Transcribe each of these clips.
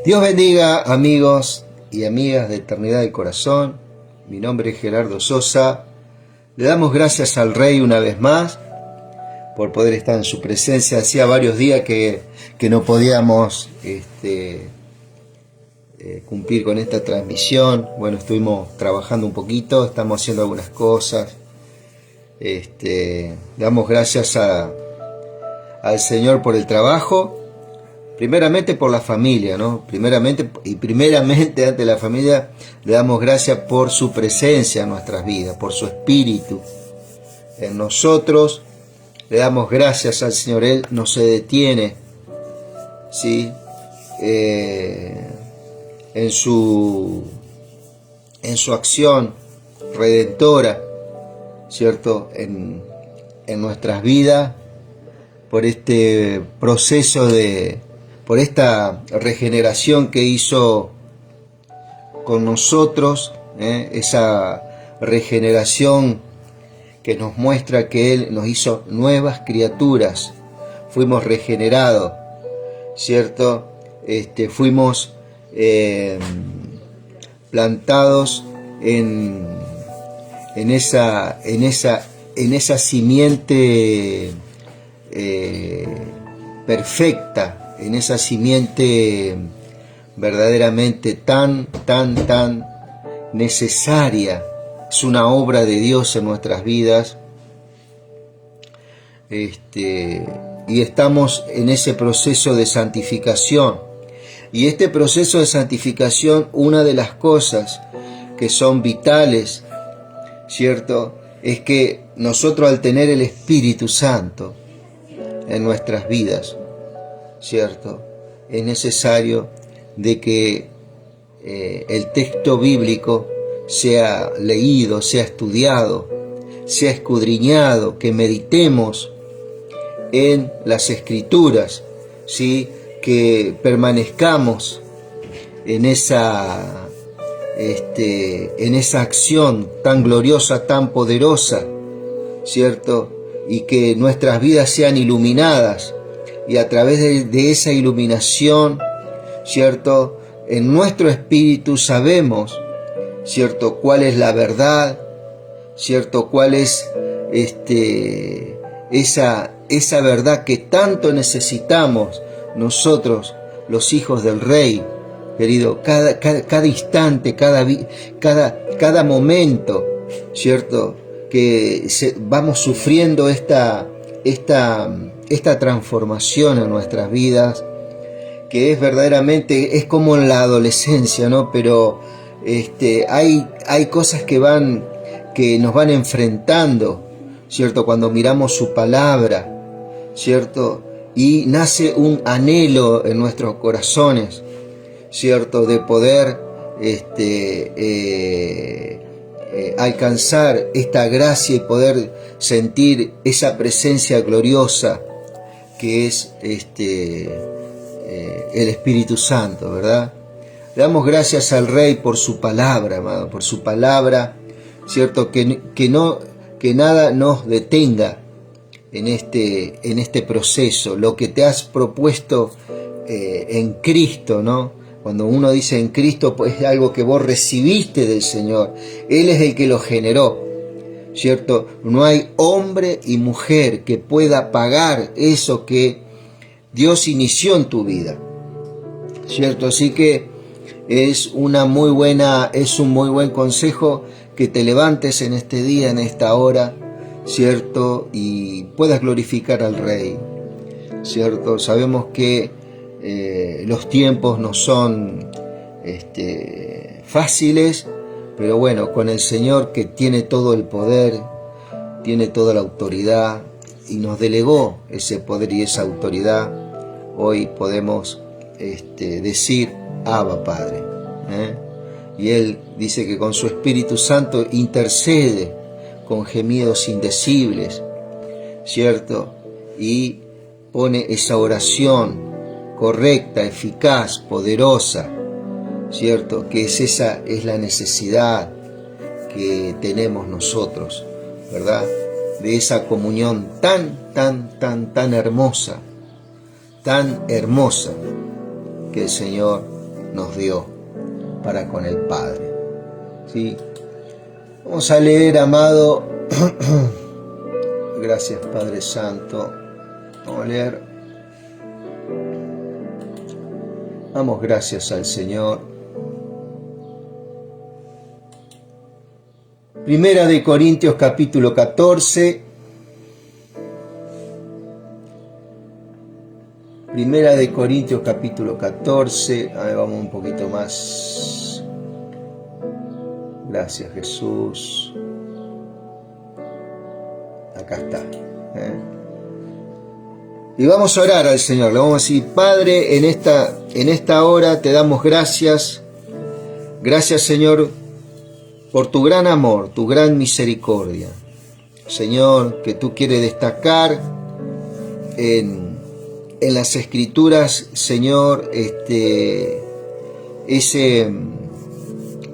Dios bendiga, amigos y amigas de Eternidad del Corazón. Mi nombre es Gerardo Sosa. Le damos gracias al Rey una vez más por poder estar en su presencia. Hacía varios días que no podíamos cumplir con esta transmisión. Bueno, estuvimos trabajando un poquito, estamos haciendo algunas cosas. Damos gracias al Señor por el trabajo. Primeramente por la familia, ¿no? Primeramente ante la familia le damos gracias por su presencia en nuestras vidas, por su espíritu en nosotros. Le damos gracias al Señor, Él no se detiene, ¿sí? En su acción redentora, ¿cierto? En nuestras vidas, por este proceso por esta regeneración que hizo con nosotros, esa regeneración que nos muestra que Él nos hizo nuevas criaturas, fuimos regenerados, ¿cierto? Fuimos plantados en esa simiente perfecta, en esa simiente verdaderamente tan necesaria. Es una obra de Dios en nuestras vidas, y estamos en ese proceso de santificación. Y este proceso de santificación, una de las cosas que son vitales, ¿cierto?, es que nosotros, al tener el Espíritu Santo en nuestras vidas, ¿cierto?, es necesario de que el texto bíblico sea leído, sea estudiado, sea escudriñado, que meditemos en las Escrituras, ¿sí?, que permanezcamos en esa acción tan gloriosa, tan poderosa, ¿cierto?, y que nuestras vidas sean iluminadas, y a través de esa iluminación, ¿cierto?, en nuestro espíritu sabemos, ¿cierto?, cuál es la verdad, ¿cierto?, cuál es esa verdad que tanto necesitamos nosotros, los hijos del Rey, querido, cada instante, cada momento, ¿cierto?, que vamos sufriendo esta transformación en nuestras vidas, que es verdaderamente, es como en la adolescencia, ¿no? Pero hay cosas que nos van enfrentando, ¿cierto?, cuando miramos su palabra, ¿cierto?, y nace un anhelo en nuestros corazones, ¿cierto?, de poder alcanzar esta gracia y poder sentir esa presencia gloriosa que es el Espíritu Santo, ¿verdad? Le damos gracias al Rey por su palabra, amado, por su palabra, ¿cierto?, que nada nos detenga en este proceso, lo que te has propuesto en Cristo, ¿no? Cuando uno dice en Cristo, pues es algo que vos recibiste del Señor. Él es el que lo generó, ¿cierto? No hay hombre y mujer que pueda pagar eso que Dios inició en tu vida, ¿cierto? Así que es un muy buen consejo que te levantes en este día, en esta hora, ¿cierto?, y puedas glorificar al Rey, ¿cierto? Sabemos que los tiempos no son fáciles, pero bueno, con el Señor, que tiene todo el poder, tiene toda la autoridad, y nos delegó ese poder y esa autoridad, hoy podemos decir: Abba, Padre, y Él dice que con su Espíritu Santo intercede con gemidos indecibles, ¿cierto?, y pone esa oración correcta, eficaz, poderosa, ¿cierto?, que es la necesidad que tenemos nosotros, ¿verdad?, de esa comunión tan hermosa que el Señor nos dio para con el Padre. ¿Sí? Vamos a leer, amado. Gracias, Padre Santo. Vamos a leer. Damos gracias al Señor. Primera de Corintios capítulo 14. Primera de Corintios capítulo 14. A ver, vamos un poquito más. Gracias, Jesús. Acá está. Y vamos a orar al Señor. Le vamos a decir: Padre, en esta hora te damos gracias. Gracias, Señor, por tu gran amor, tu gran misericordia. Señor, que tú quieres destacar en las Escrituras, Señor,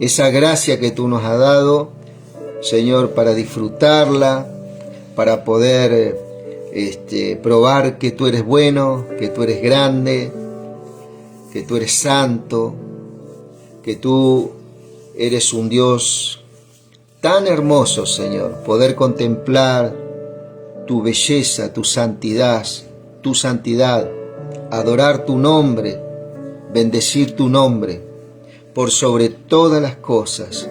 esa gracia que tú nos has dado, Señor, para disfrutarla, para poder probar que tú eres bueno, que tú eres grande, que tú eres santo, que tú eres un Dios tan hermoso, Señor. Poder contemplar tu belleza, tu santidad, adorar tu nombre, bendecir tu nombre por sobre todas las cosas.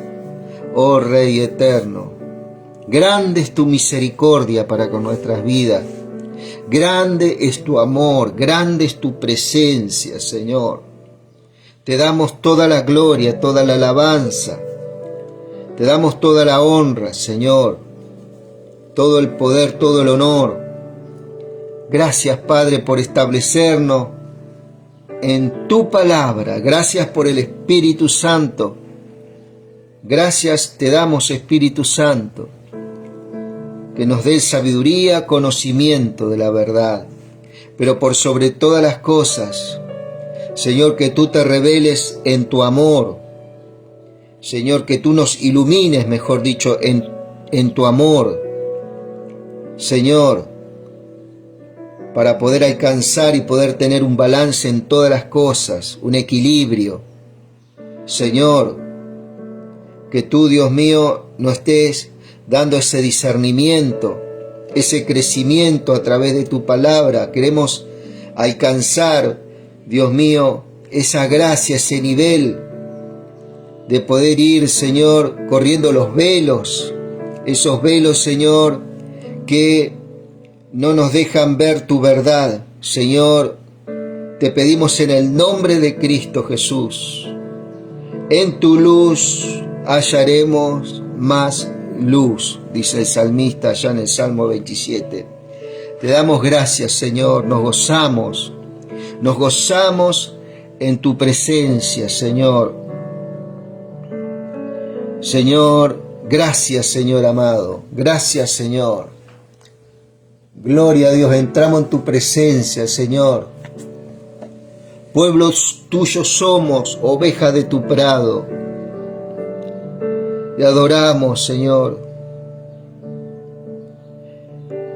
Oh Rey eterno, grande es tu misericordia para con nuestras vidas. Grande es tu amor, grande es tu presencia, Señor. Te damos toda la gloria, toda la alabanza. Te damos toda la honra, Señor. Todo el poder, todo el honor. Gracias, Padre, por establecernos en tu palabra. Gracias por el Espíritu Santo. Gracias te damos, Espíritu Santo, que nos dé sabiduría, conocimiento de la verdad. Pero por sobre todas las cosas, Señor, que tú te reveles en tu amor. Señor, que tú nos ilumines, mejor dicho, en tu amor. Señor, para poder alcanzar y poder tener un balance en todas las cosas, un equilibrio. Señor, que tú, Dios mío, nos estés dando ese discernimiento, ese crecimiento a través de tu palabra. Queremos alcanzar, Dios mío, esa gracia, ese nivel de poder ir, Señor, corriendo los velos, esos velos, Señor, que no nos dejan ver tu verdad. Señor, te pedimos en el nombre de Cristo Jesús, en tu luz hallaremos más luz, dice el salmista allá en el Salmo 27. Te damos gracias, Señor, nos gozamos en tu presencia, Señor. Señor, gracias, Señor amado, gracias, Señor. Gloria a Dios, entramos en tu presencia, Señor. Pueblos tuyos somos, ovejas de tu prado. Te adoramos, Señor.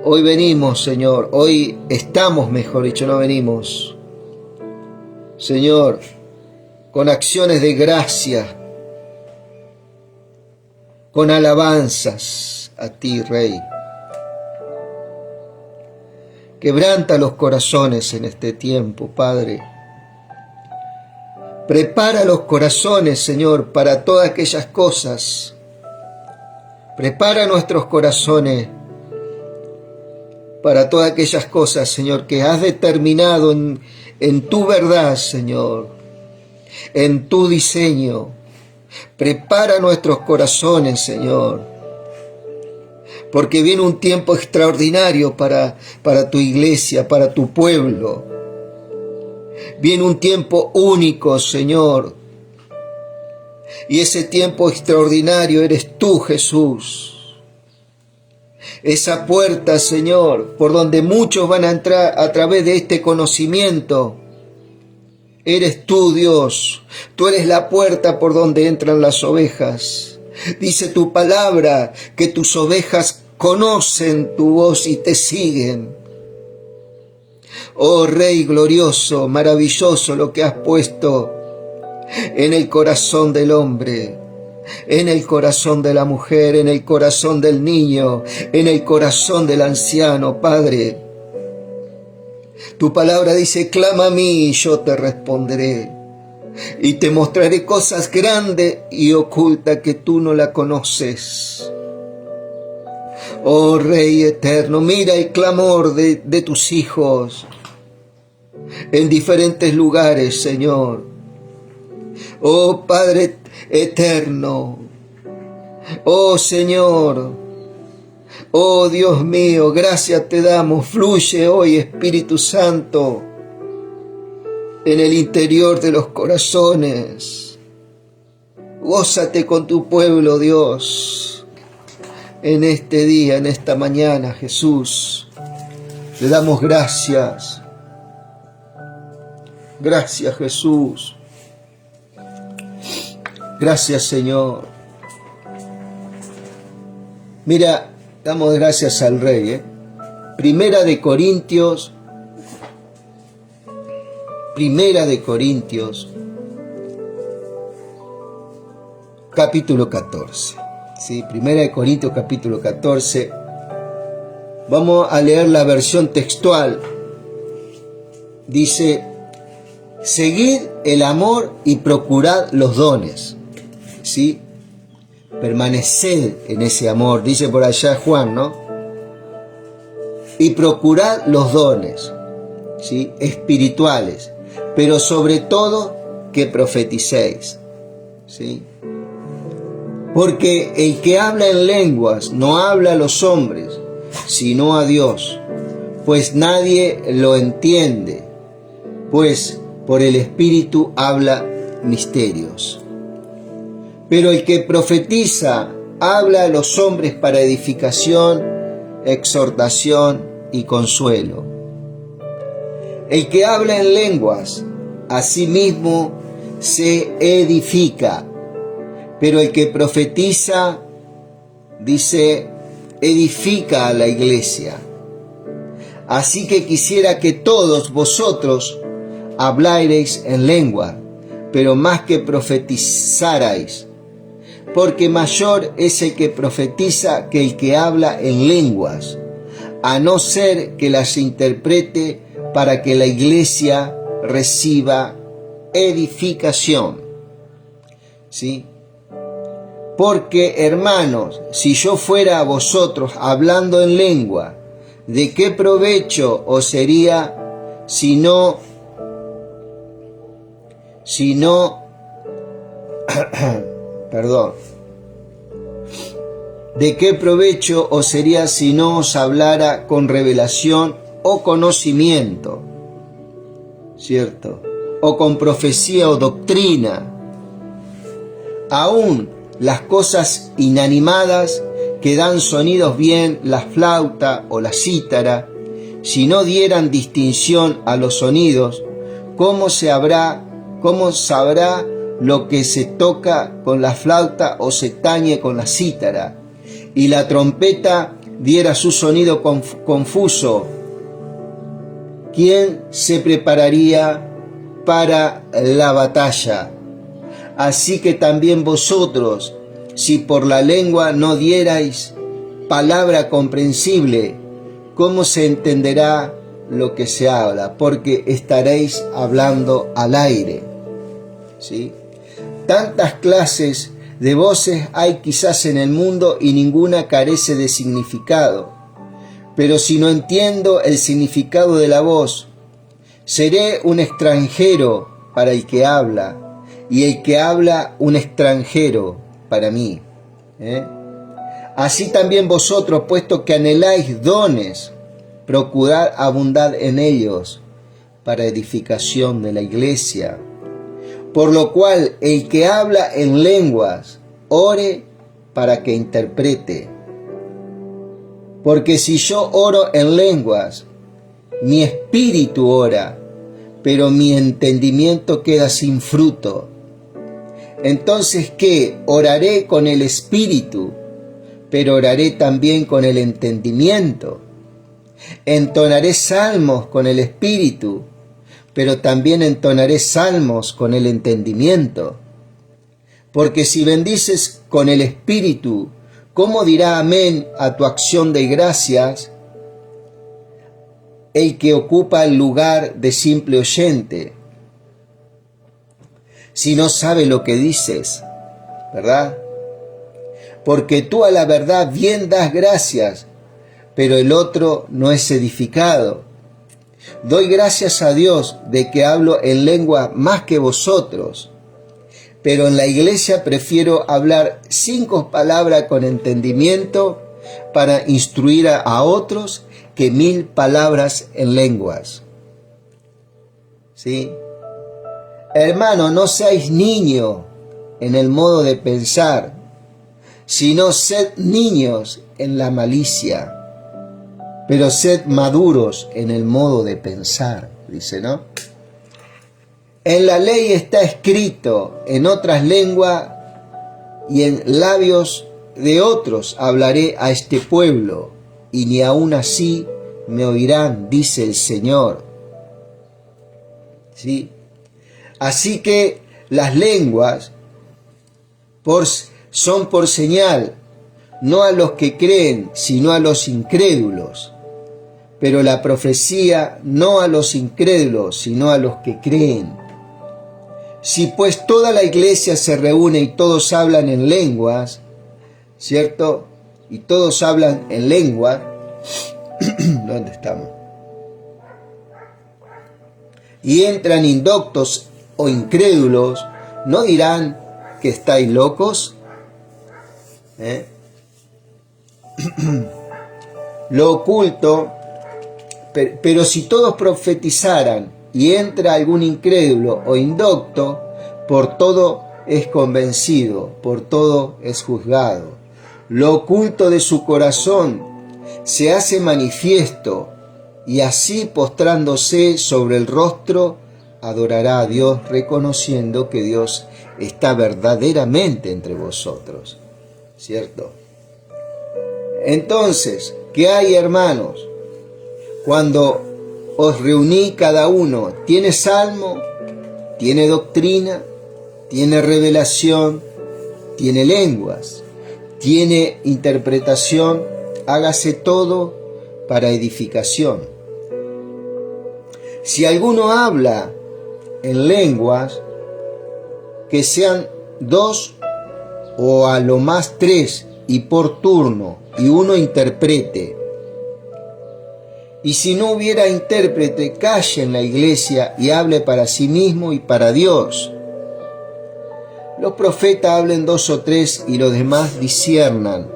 Hoy venimos, Señor. Hoy estamos, mejor dicho, no venimos. Señor, con acciones de gracia, con alabanzas a ti, Rey. Quebranta los corazones en este tiempo, Padre. Prepara los corazones, Señor, para todas aquellas cosas. Prepara nuestros corazones para todas aquellas cosas, Señor, que has determinado en tu verdad, Señor, en tu diseño. Prepara nuestros corazones, Señor, porque viene un tiempo extraordinario para tu iglesia, para tu pueblo. Viene un tiempo único, Señor. Y ese tiempo extraordinario eres tú, Jesús. Esa puerta, Señor, por donde muchos van a entrar a través de este conocimiento. Eres tú, Dios. Tú eres la puerta por donde entran las ovejas. Dice tu palabra que tus ovejas conocen tu voz y te siguen. Oh Rey glorioso, maravilloso lo que has puesto en el corazón del hombre, en el corazón de la mujer, en el corazón del niño, en el corazón del anciano, Padre. Tu palabra dice, clama a mí y yo te responderé, y te mostraré cosas grandes y ocultas que tú no la conoces. Oh Rey eterno, mira el clamor de tus hijos en diferentes lugares, Señor. Oh Padre eterno, oh Señor, oh Dios mío, gracias te damos. Fluye hoy, Espíritu Santo, en el interior de los corazones. Gózate con tu pueblo, Dios, en este día, en esta mañana, Jesús. Te damos gracias. Gracias, Jesús. Gracias, Señor. Mira, damos gracias al Rey. Primera de Corintios, capítulo 14. ¿Sí? Primera de Corintios, capítulo 14. Vamos a leer la versión textual. Dice, seguid el amor y procurad los dones. ¿Sí? Permaneced en ese amor, dice por allá Juan, ¿no? Y procurad los dones, ¿sí? Espirituales, pero sobre todo que profeticéis, ¿sí? Porque el que habla en lenguas no habla a los hombres, sino a Dios, pues nadie lo entiende, pues por el Espíritu habla misterios. Pero el que profetiza habla a los hombres para edificación, exhortación y consuelo. El que habla en lenguas, a sí mismo se edifica, pero el que profetiza, dice, edifica a la iglesia. Así que quisiera que todos vosotros hablarais en lengua, pero más que profetizarais, porque mayor es el que profetiza que el que habla en lenguas, a no ser que las interprete para que la iglesia reciba edificación. ¿Sí? Porque, hermanos, si yo fuera a vosotros hablando en lengua, ¿de qué provecho os sería si no ¿de qué provecho os sería si no os hablara con revelación o conocimiento? ¿Cierto? O con profecía o doctrina. Aún las cosas inanimadas que dan sonidos bien, la flauta o la cítara, si no dieran distinción a los sonidos, ¿cómo sabrá lo que se toca con la flauta o se tañe con la cítara? Y la trompeta diera su sonido confuso, ¿quién se prepararía para la batalla? Así que también vosotros, si por la lengua no dierais palabra comprensible, ¿cómo se entenderá lo que se habla? Porque estaréis hablando al aire. ¿Sí? Tantas clases de voces hay quizás en el mundo y ninguna carece de significado. Pero si no entiendo el significado de la voz, seré un extranjero para el que habla, y el que habla un extranjero para mí. Así también vosotros, puesto que anheláis dones, procurad abundar en ellos para edificación de la iglesia. Por lo cual, el que habla en lenguas, ore para que interprete. Porque si yo oro en lenguas, mi espíritu ora, pero mi entendimiento queda sin fruto. Entonces, ¿qué? Oraré con el espíritu, pero oraré también con el entendimiento. Entonaré salmos con el espíritu, pero también entonaré salmos con el entendimiento. Porque si bendices con el espíritu, ¿cómo dirá amén a tu acción de gracias el que ocupa el lugar de simple oyente? Si no sabe lo que dices, ¿verdad? Porque tú a la verdad bien das gracias, pero el otro no es edificado. Doy gracias a Dios de que hablo en lengua más que vosotros, pero en la iglesia prefiero hablar 5 palabras con entendimiento para instruir a otros que 1000 palabras en lenguas. ¿Sí? Hermano, no seáis niños en el modo de pensar, sino sed niños en la malicia, pero sed maduros en el modo de pensar, dice, ¿no? En la ley está escrito, en otras lenguas y en labios de otros hablaré a este pueblo, y ni aun así me oirán, dice el Señor. ¿Sí? Así que las lenguas son por señal, no a los que creen, sino a los incrédulos. Pero la profecía no a los incrédulos, sino a los que creen. Si pues toda la iglesia se reúne y todos hablan en lenguas, ¿cierto? Y todos hablan en lengua, ¿dónde estamos? Y entran indoctos o incrédulos, ¿no dirán que estáis locos? Lo oculto, pero si todos profetizaran y entra algún incrédulo o indocto, por todo es convencido, por todo es juzgado. Lo oculto de su corazón se hace manifiesto, y así postrándose sobre el rostro, adorará a Dios, reconociendo que Dios está verdaderamente entre vosotros. ¿Cierto? Entonces, ¿qué hay, hermanos? Cuando os reuní cada uno, ¿tiene salmo? ¿Tiene doctrina? ¿Tiene revelación? ¿Tiene lenguas? ¿Tiene interpretación? Hágase todo para edificación. Si alguno habla en lenguas, que sean 2 o a lo más 3, y por turno, y uno interprete. Y si no hubiera intérprete, calle en la iglesia y hable para sí mismo y para Dios. Los profetas hablen 2 o 3 y los demás disciernan.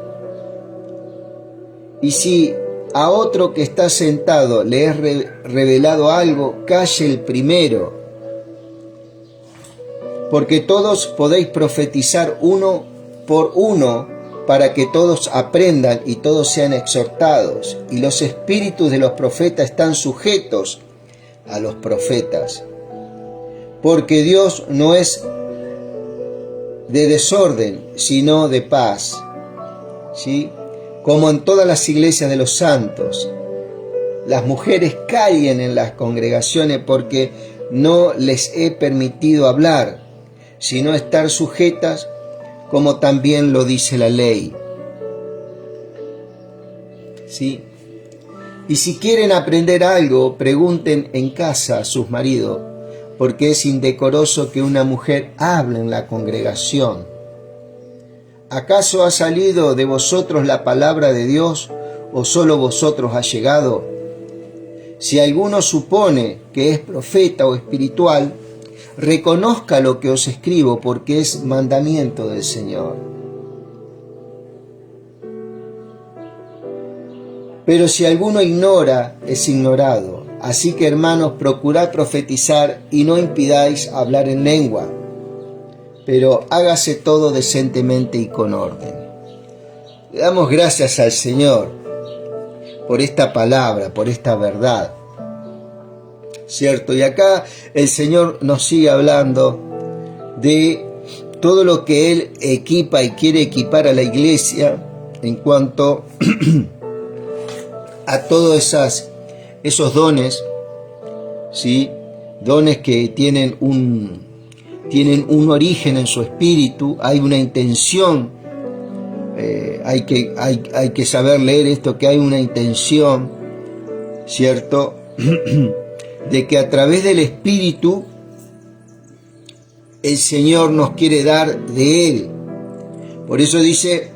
Y si a otro que está sentado le es revelado algo, calle el primero. Porque todos podéis profetizar uno por uno, para que todos aprendan y todos sean exhortados. Y los espíritus de los profetas están sujetos a los profetas. Porque Dios no es de desorden, sino de paz. ¿Sí? Como en todas las iglesias de los santos. Las mujeres callen en las congregaciones porque no les he permitido hablar, sino estar sujetas, como también lo dice la ley. ¿Sí? Y si quieren aprender algo, pregunten en casa a sus maridos, porque es indecoroso que una mujer hable en la congregación. ¿Acaso ha salido de vosotros la palabra de Dios, o solo vosotros ha llegado? Si alguno supone que es profeta o espiritual, reconozca lo que os escribo, porque es mandamiento del Señor. Pero si alguno ignora, es ignorado. Así que, hermanos, procurad profetizar y no impidáis hablar en lengua, pero hágase todo decentemente y con orden. Le damos gracias al Señor por esta palabra, por esta verdad. ¿Cierto? Y acá el Señor nos sigue hablando de todo lo que Él equipa y quiere equipar a la iglesia en cuanto a todos esos dones, ¿sí? dones que tienen un origen en su espíritu, hay una intención, hay que saber leer esto, que hay una intención, ¿cierto? De que a través del espíritu el Señor nos quiere dar de Él. Por eso dice,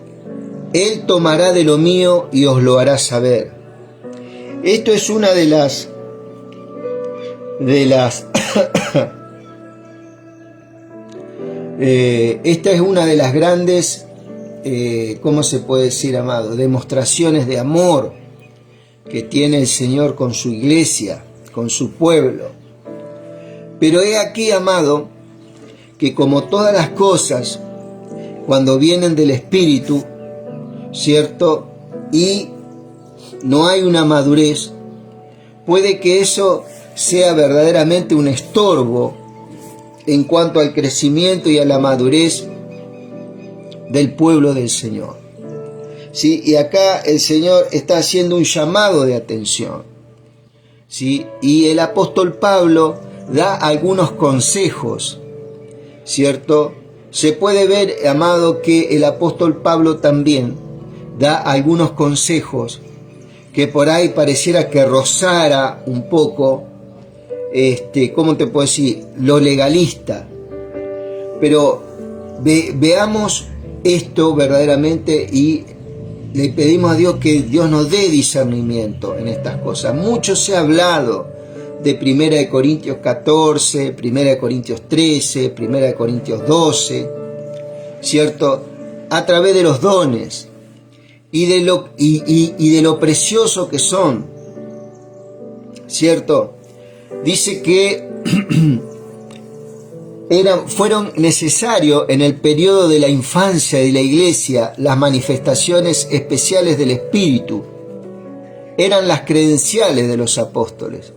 Él tomará de lo mío y os lo hará saber. Esto es una de las esta es una de las grandes, ¿cómo se puede decir, amado? Demostraciones de amor que tiene el Señor con su iglesia, con su pueblo. Pero he aquí, amado, que como todas las cosas, cuando vienen del Espíritu, ¿cierto? Y no hay una madurez, puede que eso sea verdaderamente un estorbo en cuanto al crecimiento y a la madurez del pueblo del Señor. ¿Sí? Y acá el Señor está haciendo un llamado de atención. ¿Sí? Y el apóstol Pablo da algunos consejos, ¿cierto? Se puede ver, amado, que el apóstol Pablo también da algunos consejos que por ahí pareciera que rozara un poco, ¿cómo te puedo decir?, lo legalista. Pero veamos esto verdaderamente y le pedimos a Dios que Dios nos dé discernimiento en estas cosas. Mucho se ha hablado de 1 Corintios 14, 1 Corintios 13, 1 Corintios 12, ¿cierto? A través de los dones y de lo precioso que son, ¿cierto? Dice que fueron necesarios en el periodo de la infancia de la iglesia las manifestaciones especiales del Espíritu. Eran las credenciales de los apóstoles.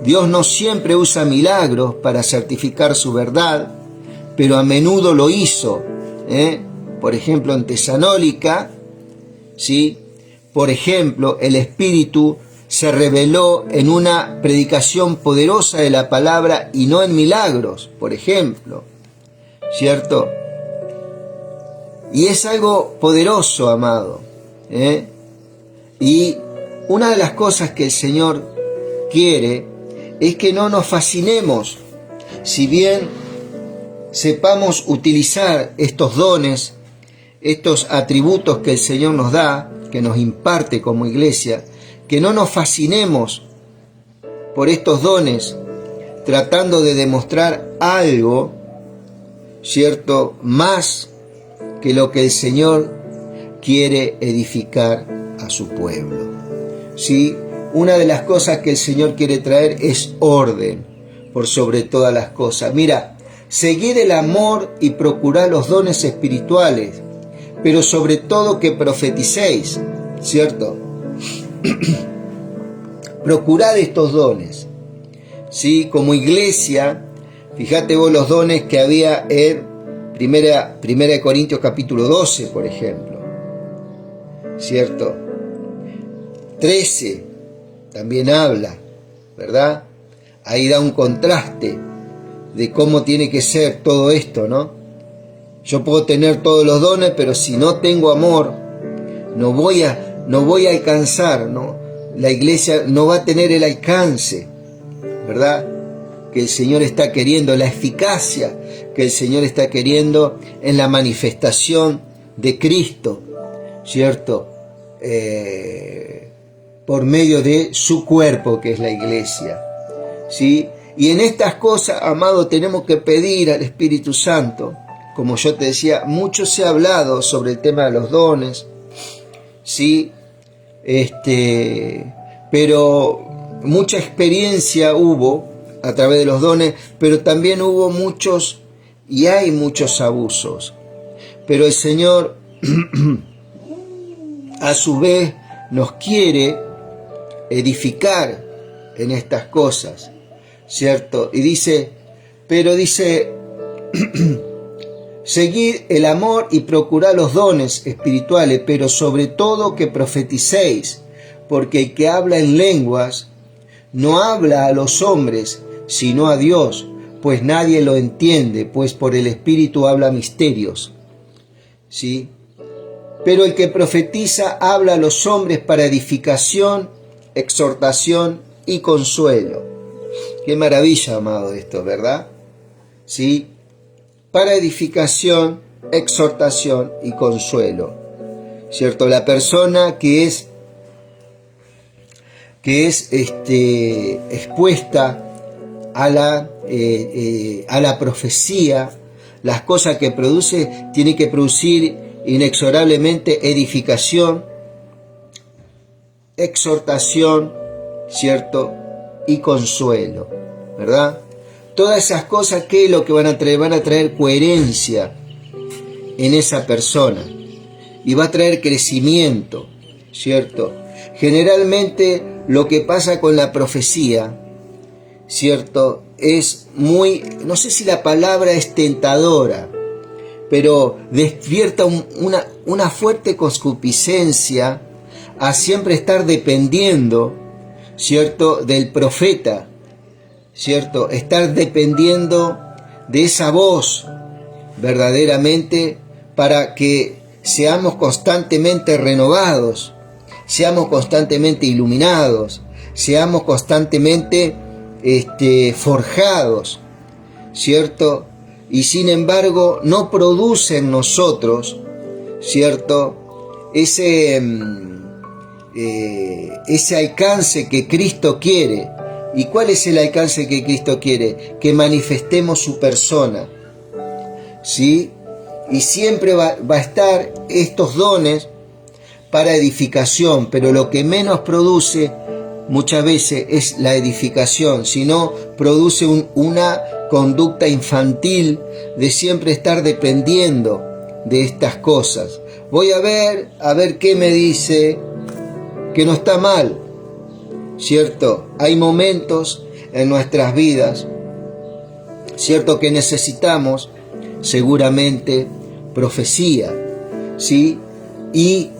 Dios no siempre usa milagros para certificar su verdad, pero a menudo lo hizo. Por ejemplo, en Tesalónica, ¿sí? Por ejemplo, el Espíritu se reveló en una predicación poderosa de la palabra y no en milagros, por ejemplo, ¿cierto? Y es algo poderoso, amado, Y una de las cosas que el Señor quiere es que no nos fascinemos, si bien sepamos utilizar estos dones, estos atributos que el Señor nos da, que nos imparte como iglesia, que no nos fascinemos por estos dones, tratando de demostrar algo, ¿cierto?, más que lo que el Señor quiere edificar a su pueblo. ¿Sí? Una de las cosas que el Señor quiere traer es orden por sobre todas las cosas. Mira, seguid el amor y procurad los dones espirituales, pero sobre todo que profeticéis, ¿cierto? Procurad estos dones, ¿sí? Como iglesia, fíjate vos los dones que había en Primera de Corintios capítulo 12, por ejemplo, ¿cierto? 13 también habla, ¿verdad? Ahí da un contraste de cómo tiene que ser todo esto, ¿no? Yo puedo tener todos los dones, pero si no tengo amor, no voy a alcanzar, ¿no? La iglesia no va a tener el alcance, ¿verdad?, que el Señor está queriendo, la eficacia que el Señor está queriendo en la manifestación de Cristo, ¿cierto? Por medio de su cuerpo, que es la iglesia, ¿sí? Y en estas cosas, amado, tenemos que pedir al Espíritu Santo. Como yo te decía, mucho se ha hablado sobre el tema de los dones, ¿sí? Pero mucha experiencia hubo a través de los dones, pero también hubo muchos y hay muchos abusos. Pero el Señor a su vez nos quiere edificar en estas cosas, ¿cierto? Y dice, seguid el amor y procurad los dones espirituales, pero sobre todo que profeticéis, porque el que habla en lenguas no habla a los hombres, sino a Dios, pues nadie lo entiende, pues por el Espíritu habla misterios. ¿Sí? Pero el que profetiza habla a los hombres para edificación, exhortación y consuelo. Qué maravilla, amado, esto, ¿verdad? ¿Sí? Para edificación, exhortación y consuelo. ¿Cierto? La persona que es expuesta a la profecía, las cosas que produce, tiene que producir inexorablemente edificación, exhortación, ¿cierto? Y consuelo, ¿verdad? Todas esas cosas, ¿qué es lo que van a traer? Van a traer coherencia en esa persona y va a traer crecimiento, ¿cierto? Generalmente lo que pasa con la profecía, ¿cierto? Es muy, no sé si la palabra es tentadora, pero despierta una fuerte concupiscencia a siempre estar dependiendo, ¿cierto?, del profeta, ¿cierto? Estar dependiendo de esa voz verdaderamente para que seamos constantemente renovados, seamos constantemente iluminados, seamos constantemente forjados, ¿cierto? Y sin embargo no produce en nosotros, ¿cierto?, ese alcance que Cristo quiere. ¿Y cuál es el alcance que Cristo quiere? Que manifestemos su persona, ¿sí? Y siempre va a estar estos dones para edificación, pero lo que menos produce muchas veces es la edificación, sino produce una conducta infantil de siempre estar dependiendo de estas cosas. Voy a ver qué me dice, que no está mal, ¿cierto? Hay momentos en nuestras vidas, ¿cierto?, que necesitamos seguramente profecía, ¿sí? Y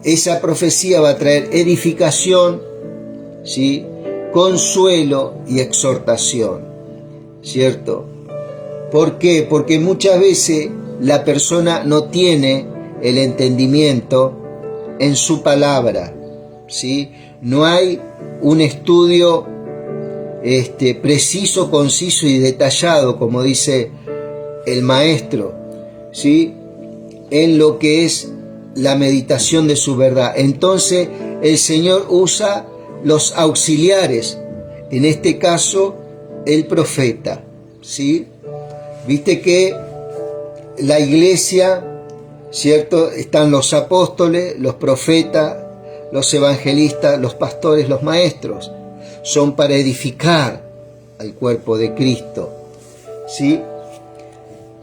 esa profecía va a traer edificación, ¿sí?, consuelo y exhortación, ¿cierto? ¿Por qué? Porque muchas veces la persona no tiene el entendimiento en su palabra, ¿sí? No hay un estudio preciso, conciso y detallado, como dice el maestro, ¿sí?, en lo que es la meditación de su verdad. Entonces el Señor usa los auxiliares, en este caso el profeta, ¿sí? Viste que la iglesia, ¿cierto?, están los apóstoles, los profetas, los evangelistas, los pastores, los maestros. Son para edificar al cuerpo de Cristo, ¿sí?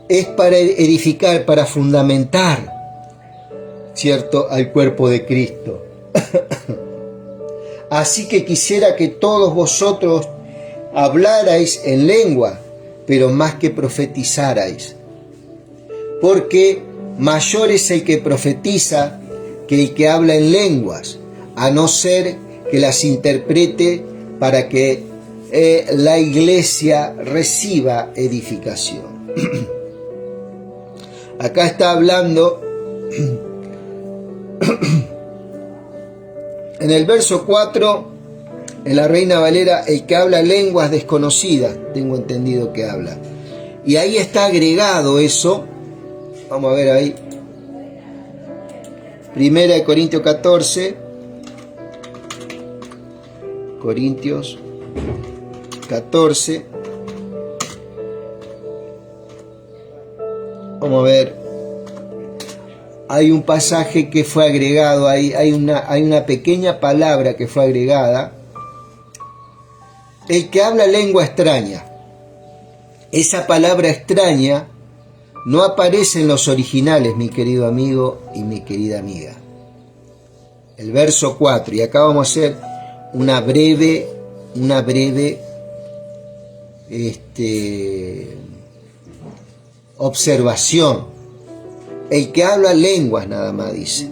Es para edificar, para fundamentar, ¿cierto?, al cuerpo de Cristo. Así que quisiera que todos vosotros hablarais en lengua, pero más que profetizarais. Porque mayor es el que profetiza que el que habla en lenguas, a no ser que las interprete para que la iglesia reciba edificación. Acá está hablando en el verso 4, en la Reina Valera, el que habla lenguas desconocidas, tengo entendido que habla. Y ahí está agregado eso, vamos a ver ahí, 1 Corintios 14, Corintios 14, vamos a ver, hay un pasaje que fue agregado, hay una pequeña palabra que fue agregada, el que habla lengua extraña. Esa palabra extraña no aparece en los originales, mi querido amigo y mi querida amiga. El verso 4, y acá vamos a hacer una breve observación. El que habla lenguas nada más dice,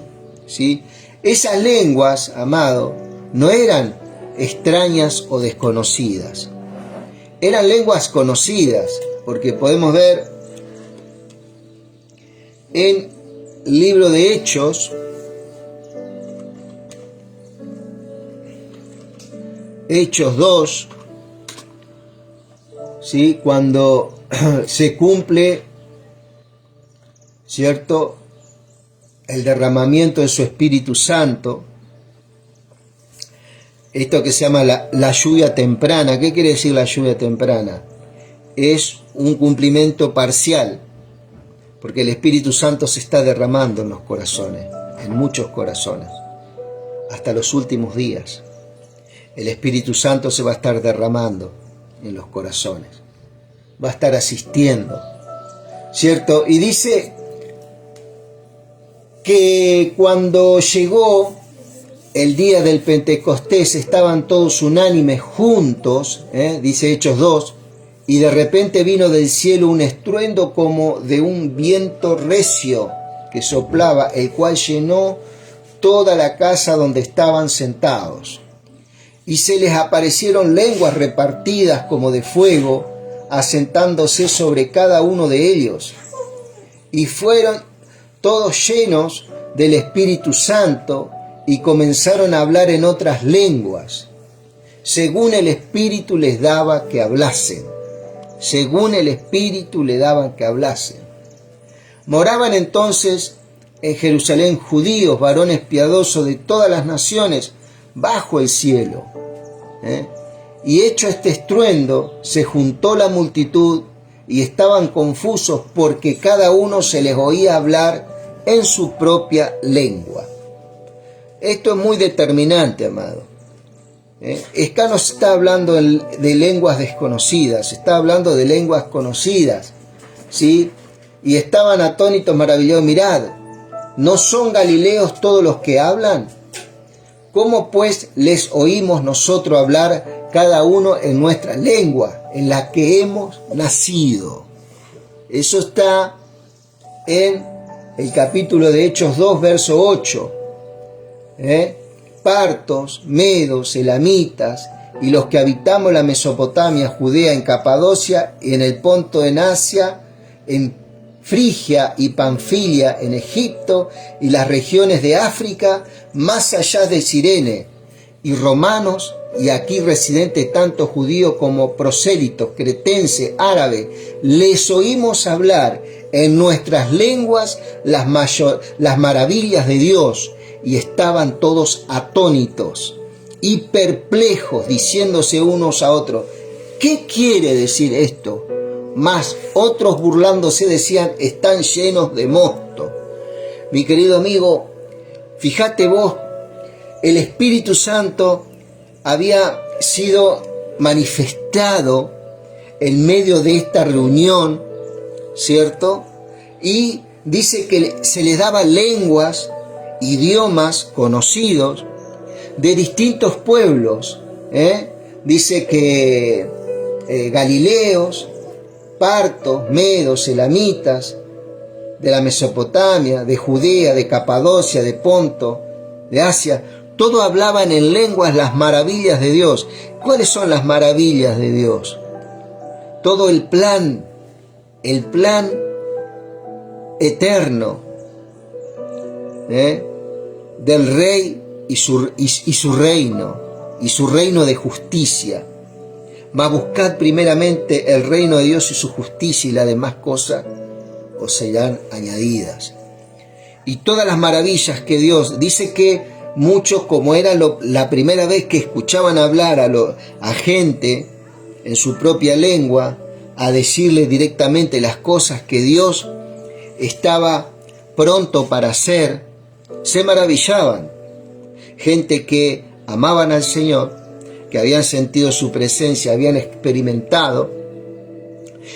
¿sí? Esas lenguas, amado, no eran extrañas o desconocidas. eran lenguas conocidas, porque podemos ver en el libro de Hechos, Hechos 2, ¿sí? Cuando se cumple, ¿cierto?, el derramamiento de su Espíritu Santo, esto que se llama la lluvia temprana. ¿Qué quiere decir la lluvia temprana? Es un cumplimiento parcial, porque el Espíritu Santo se está derramando en los corazones, en muchos corazones, hasta los últimos días. El Espíritu Santo se va a estar derramando en los corazones, va a estar asistiendo, ¿cierto? Y dice que cuando llegó el día del Pentecostés estaban todos unánimes juntos, dice Hechos 2, y de repente vino del cielo un estruendo como de un viento recio que soplaba, el cual llenó toda la casa donde estaban sentados. Y se les aparecieron lenguas repartidas como de fuego, asentándose sobre cada uno de ellos. Y fueron todos llenos del Espíritu Santo y comenzaron a hablar en otras lenguas, según el Espíritu les daba que hablasen. Según el Espíritu le daban que hablasen. Moraban entonces en Jerusalén judíos, varones piadosos de todas las naciones, bajo el cielo. Y hecho este estruendo, se juntó la multitud y estaban confusos porque cada uno se les oía hablar en su propia lengua. Esto es muy determinante, amado. Acá no se está hablando de lenguas desconocidas, se está hablando de lenguas conocidas, ¿sí? Y estaban atónitos, maravillados. Mirad, ¿no son galileos todos los que hablan? ¿Cómo pues les oímos nosotros hablar cada uno en nuestra lengua, en la que hemos nacido? Eso está en el capítulo de Hechos 2, verso 8. Partos, medos, elamitas y los que habitamos la Mesopotamia, Judea, en Capadocia y en el Ponto en Asia, en Frigia y Panfilia, en Egipto y las regiones de África, más allá de Cirene, y romanos, y aquí residentes tanto judíos como prosélitos, cretense, árabe, les oímos hablar en nuestras lenguas las maravillas de Dios, y estaban todos atónitos y perplejos, diciéndose unos a otros, ¿qué quiere decir esto? Mas otros burlándose decían, están llenos de mosto. Mi querido amigo, fíjate vos, el Espíritu Santo había sido manifestado en medio de esta reunión, ¿cierto? Y dice que se les daba lenguas, idiomas conocidos de distintos pueblos. Dice que galileos, partos, medos, elamitas, de la Mesopotamia, de Judea, de Capadocia, de Ponto, de Asia, todos hablaban en lenguas las maravillas de Dios. ¿Cuáles son las maravillas de Dios? Todo el plan eterno del Rey y su reino de justicia. Mas buscad primeramente el reino de Dios y su justicia, y las demás cosas os serán añadidas. Y todas las maravillas que Dios, dice que muchos, como era la primera vez que escuchaban hablar a gente en su propia lengua, a decirle directamente las cosas que Dios estaba pronto para hacer, se maravillaban. Gente que amaban al Señor, que habían sentido su presencia, habían experimentado,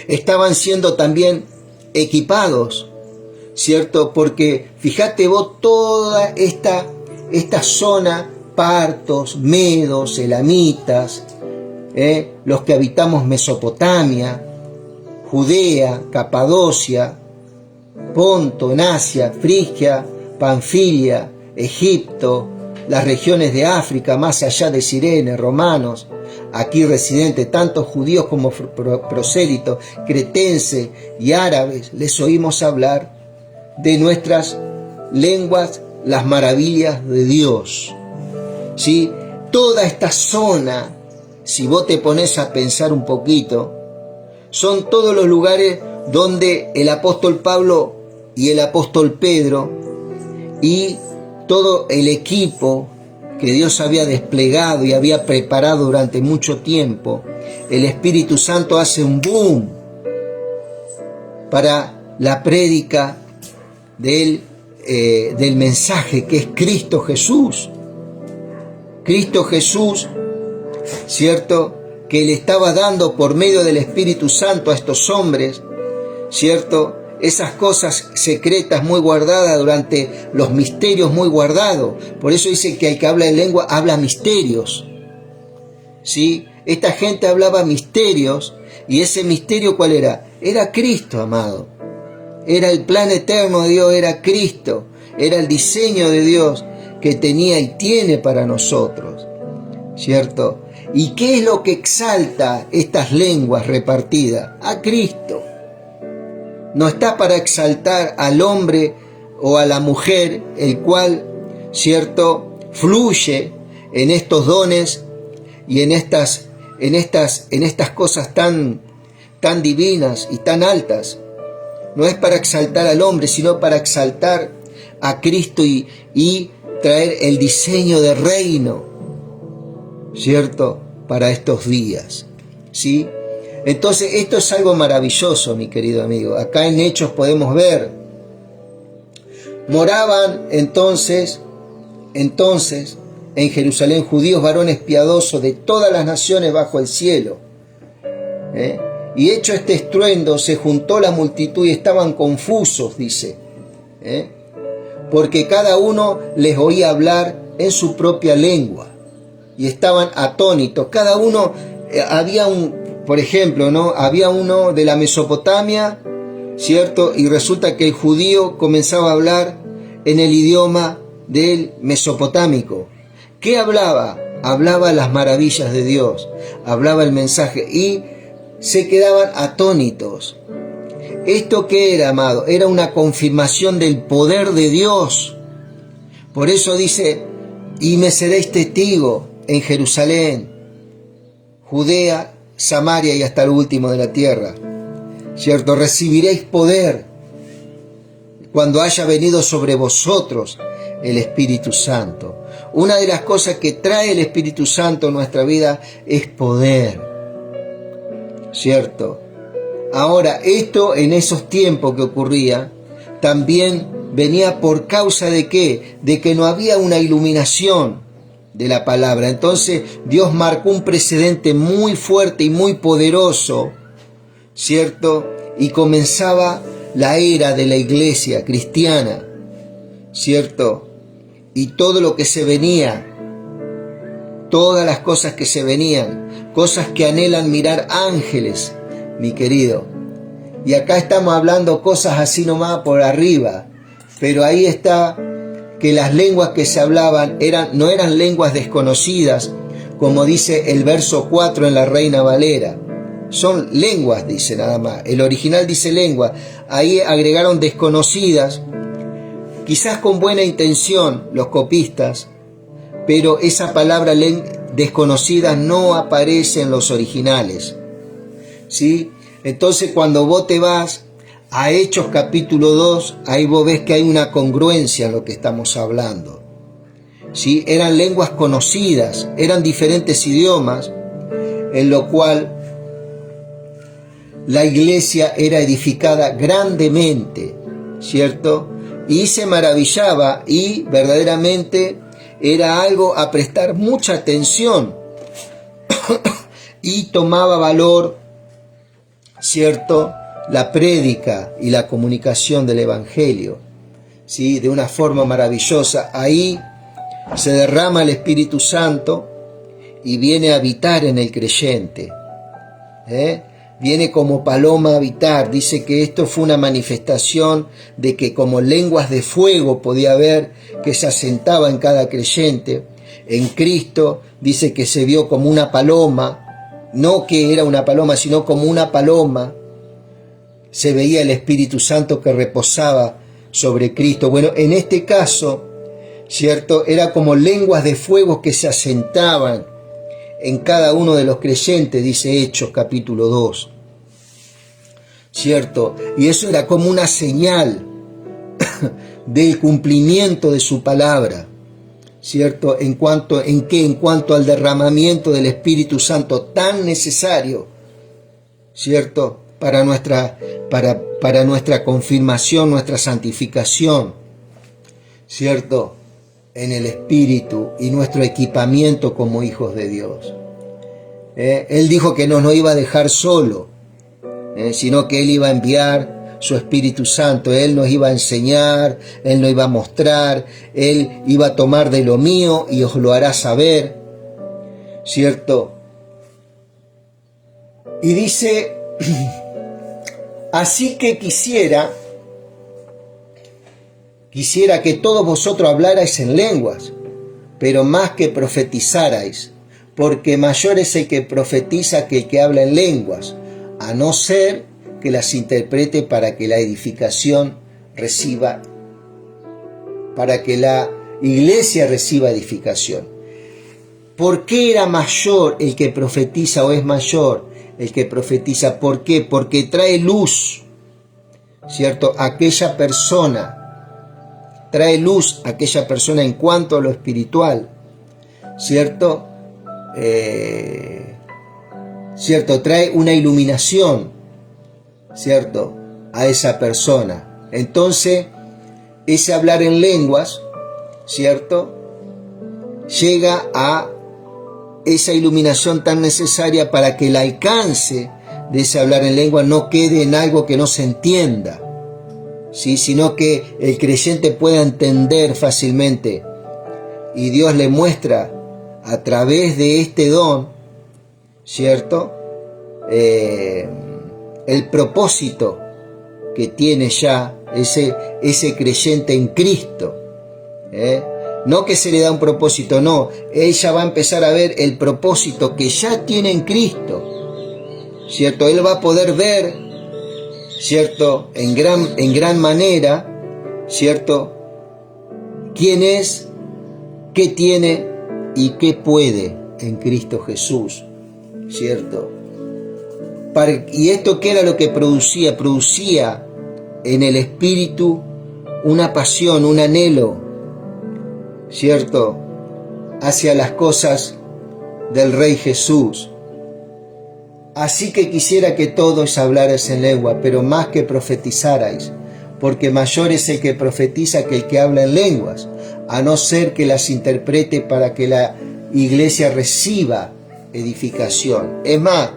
estaban siendo también equipados, ¿cierto? Porque fíjate vos, toda esta zona, partos, medos, elamitas, los que habitamos Mesopotamia, Judea, Capadocia, Ponto en Asia, Frigia, Panfilia, Egipto, las regiones de África, más allá de Cirene, romanos, aquí residentes, tanto judíos como prosélitos, cretenses y árabes, les oímos hablar de nuestras lenguas, las maravillas de Dios. ¿Sí? Toda esta zona, si vos te pones a pensar un poquito, son todos los lugares donde el apóstol Pablo y el apóstol Pedro y todo el equipo que Dios había desplegado y había preparado durante mucho tiempo, el Espíritu Santo hace un boom para la prédica del mensaje que es Cristo Jesús. Cristo Jesús, ¿cierto?, que le estaba dando por medio del Espíritu Santo a estos hombres, ¿cierto?, esas cosas secretas muy guardadas durante los misterios muy guardados. Por eso dice que el que habla en lengua habla misterios. ¿Sí? Esta gente hablaba misterios, y ese misterio ¿cuál era? Era Cristo, amado. Era el plan eterno de Dios, era Cristo. Era el diseño de Dios que tenía y tiene para nosotros. ¿Cierto? ¿Y qué es lo que exalta estas lenguas repartidas? A Cristo. No está para exaltar al hombre o a la mujer, el cual, ¿cierto?, fluye en estos dones y en estas cosas tan divinas y tan altas. No es para exaltar al hombre, sino para exaltar a Cristo y traer el diseño de reino, ¿cierto?, para estos días, ¿sí? Entonces, esto es algo maravilloso, mi querido amigo. Acá en Hechos podemos ver. Moraban entonces en Jerusalén judíos varones piadosos de todas las naciones bajo el cielo. Y hecho este estruendo, se juntó la multitud y estaban confusos, dice. Porque cada uno les oía hablar en su propia lengua. Y estaban atónitos. Cada uno, por ejemplo, ¿no?, había uno de la Mesopotamia, ¿cierto? Y resulta que el judío comenzaba a hablar en el idioma del mesopotámico. ¿Qué hablaba? Hablaba las maravillas de Dios, hablaba el mensaje y se quedaban atónitos. ¿Esto qué era, amado? Era una confirmación del poder de Dios. Por eso dice, y me seréis testigo en Jerusalén, Judea, Samaria y hasta el último de la tierra, ¿cierto? Recibiréis poder cuando haya venido sobre vosotros el Espíritu Santo. Una de las cosas que trae el Espíritu Santo en nuestra vida es poder, ¿cierto? Ahora, esto en esos tiempos que ocurría, también venía por causa de ¿qué? De que no había una iluminación de la palabra. Entonces Dios marcó un precedente muy fuerte y muy poderoso, ¿cierto? Y comenzaba la era de la iglesia cristiana, ¿cierto? Y todo lo que se venía, todas las cosas que se venían, cosas que anhelan mirar ángeles, mi querido. Y acá estamos hablando cosas así nomás por arriba, pero ahí está que las lenguas que se hablaban no eran lenguas desconocidas, como dice el verso 4 en la Reina Valera. Son lenguas, dice nada más. El original dice lengua. Ahí agregaron desconocidas, quizás con buena intención los copistas, pero esa palabra desconocida no aparece en los originales, ¿sí? Entonces cuando vos te vas a Hechos capítulo 2, ahí vos ves que hay una congruencia en lo que estamos hablando, ¿sí? Eran lenguas conocidas, eran diferentes idiomas, en lo cual la iglesia era edificada grandemente, ¿cierto? Y se maravillaba y verdaderamente era algo a prestar mucha atención y tomaba valor, ¿cierto?, la prédica y la comunicación del Evangelio, ¿sí?, de una forma maravillosa. Ahí se derrama el Espíritu Santo y viene a habitar en el creyente. viene como paloma a habitar. Dice que esto fue una manifestación de que como lenguas de fuego podía haber que se asentaba en cada creyente. En Cristo dice que se vio como una paloma, no que era una paloma, sino como una paloma. Se veía el Espíritu Santo que reposaba sobre Cristo. Bueno, en este caso, ¿cierto? Era como lenguas de fuego que se asentaban en cada uno de los creyentes, dice Hechos capítulo 2, ¿cierto? Y eso era como una señal del cumplimiento de su palabra, ¿cierto? En cuanto al derramamiento del Espíritu Santo tan necesario, ¿cierto? Para nuestra confirmación, nuestra santificación, ¿cierto? En el Espíritu y nuestro equipamiento como hijos de Dios. Él dijo que no nos iba a dejar solo, sino que Él iba a enviar su Espíritu Santo. Él nos iba a enseñar, Él nos iba a mostrar, Él iba a tomar de lo mío y os lo hará saber, ¿cierto? Y dice, así que quisiera que todos vosotros hablarais en lenguas, pero más que profetizarais, porque mayor es el que profetiza que el que habla en lenguas, a no ser que las interprete para que la edificación reciba, para que la iglesia reciba edificación. ¿Por qué era mayor el que profetiza o es mayor el que profetiza? ¿Por qué? Porque trae luz, ¿cierto? Aquella persona. Trae luz a aquella persona en cuanto a lo espiritual, ¿cierto? ¿Cierto? Trae una iluminación, ¿cierto? A esa persona. Entonces, ese hablar en lenguas, ¿cierto? Llega a esa iluminación tan necesaria para que el alcance de ese hablar en lengua no quede en algo que no se entienda, ¿sí? Sino que el creyente pueda entender fácilmente y Dios le muestra a través de este don, ¿cierto? El propósito que tiene ya ese creyente en Cristo, no que se le da un propósito, no, ella va a empezar a ver el propósito que ya tiene en Cristo, ¿cierto? Él va a poder ver, ¿cierto? En gran manera, ¿cierto? ¿Quién es, qué tiene y qué puede en Cristo Jesús, ¿cierto? Y esto, ¿qué era lo que producía? Producía en el espíritu una pasión, un anhelo, ¿cierto? Hacia las cosas del Rey Jesús. Así que quisiera que todos hablarais en lengua, pero más que profetizarais, porque mayor es el que profetiza que el que habla en lenguas, a no ser que las interprete para que la iglesia reciba edificación. Es más,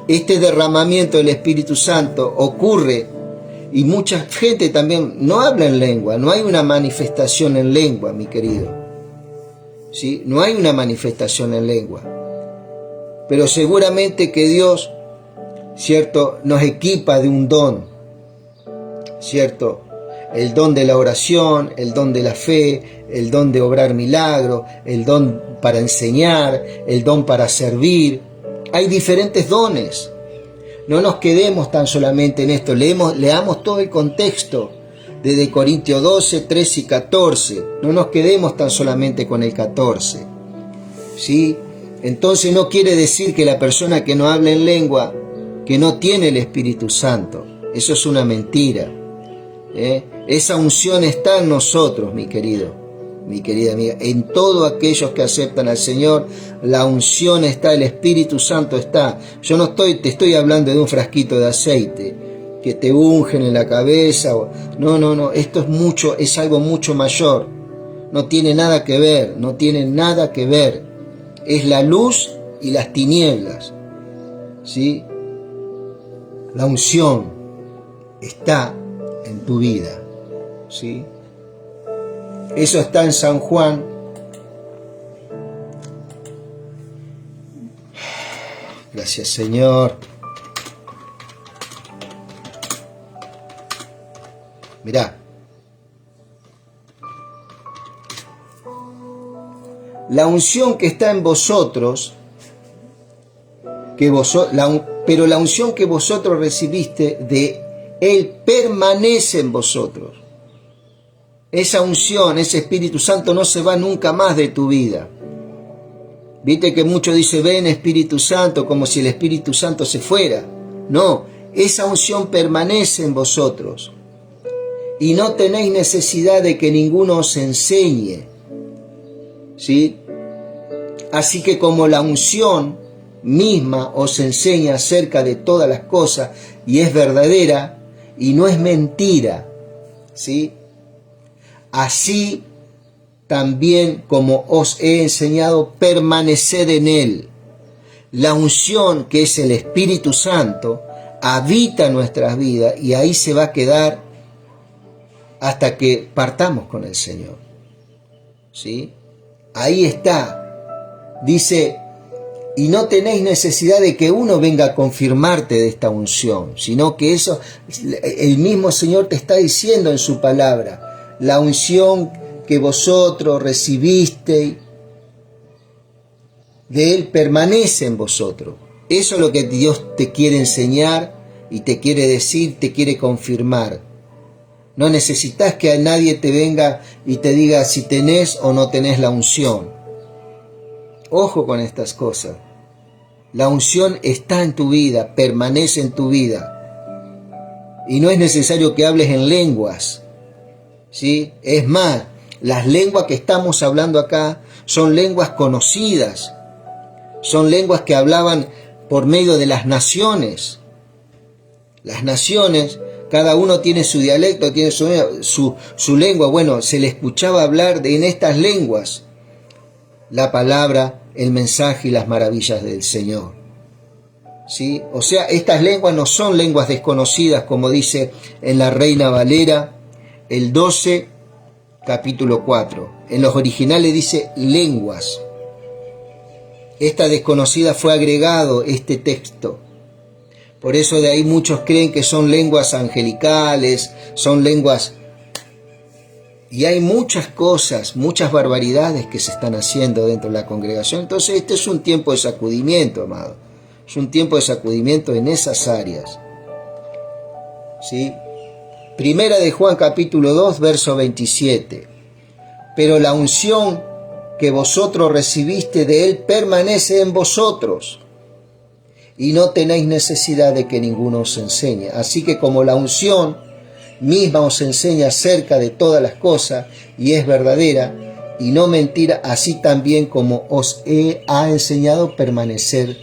este derramamiento del Espíritu Santo ocurre y mucha gente también no habla en lengua, no hay una manifestación en lengua, mi querido, ¿sí? No hay una manifestación en lengua. Pero seguramente que Dios, ¿cierto?, nos equipa de un don, ¿cierto? El don de la oración, el don de la fe, el don de obrar milagros, el don para enseñar, el don para servir. Hay diferentes dones. No nos quedemos tan solamente en esto, leamos todo el contexto desde Corintios 12, 13 y 14. No nos quedemos tan solamente con el 14, ¿sí? Entonces no quiere decir que la persona que no habla en lengua, que no tiene el Espíritu Santo. Eso es una mentira. Esa unción está en nosotros, mi querido, mi querida amiga. En todos aquellos que aceptan al Señor, la unción está, el Espíritu Santo está. Yo no te estoy hablando de un frasquito de aceite que te ungen en la cabeza. No. Esto es algo mucho mayor. No tiene nada que ver, no tiene nada que ver. Es la luz y las tinieblas, ¿sí? La unción está en tu vida, ¿sí? Eso está en San Juan. Gracias, Señor. Mirá. La unción que está en vosotros, pero la unción que vosotros recibiste de Él permanece en vosotros. Esa unción, ese Espíritu Santo no se va nunca más de tu vida. Viste que muchos dicen, ven Espíritu Santo, como si el Espíritu Santo se fuera. No, esa unción permanece en vosotros. Y no tenéis necesidad de que ninguno os enseñe. ¿Sí? Así que como la unción misma os enseña acerca de todas las cosas y es verdadera y no es mentira, ¿sí? Así también como os he enseñado, permaneced en él. La unción, que es el Espíritu Santo, habita en nuestras vidas y ahí se va a quedar hasta que partamos con el Señor. ¿Sí? Ahí está. Dice, y no tenéis necesidad de que uno venga a confirmarte de esta unción, sino que eso, el mismo Señor te está diciendo en su palabra, la unción que vosotros recibisteis de Él permanece en vosotros. Eso es lo que Dios te quiere enseñar y te quiere decir, te quiere confirmar. No necesitas que a nadie te venga y te diga si tenés o no tenés la unción. Ojo con estas cosas. La unción está en tu vida, permanece en tu vida. Y no es necesario que hables en lenguas, ¿sí? Es más, las lenguas que estamos hablando acá son lenguas conocidas. Son lenguas que hablaban por medio de las naciones. Las naciones, cada uno tiene su dialecto, tiene su lengua. Bueno, se le escuchaba hablar en estas lenguas la palabra, el mensaje y las maravillas del Señor. ¿Sí? O sea, estas lenguas no son lenguas desconocidas, como dice en la Reina Valera, el 12, capítulo 4. En los originales dice lenguas. Esta desconocida fue agregado este texto. Por eso de ahí muchos creen que son lenguas angelicales, son lenguas... Y hay muchas cosas, muchas barbaridades que se están haciendo dentro de la congregación. Entonces este es un tiempo de sacudimiento, amado. Es un tiempo de sacudimiento en esas áreas. ¿Sí? Primera de Juan capítulo 2, verso 27. Pero la unción que vosotros recibiste de Él permanece en vosotros. Y no tenéis necesidad de que ninguno os enseñe. Así que como la unción misma os enseña acerca de todas las cosas y es verdadera y no mentira, así también como os ha enseñado permanecer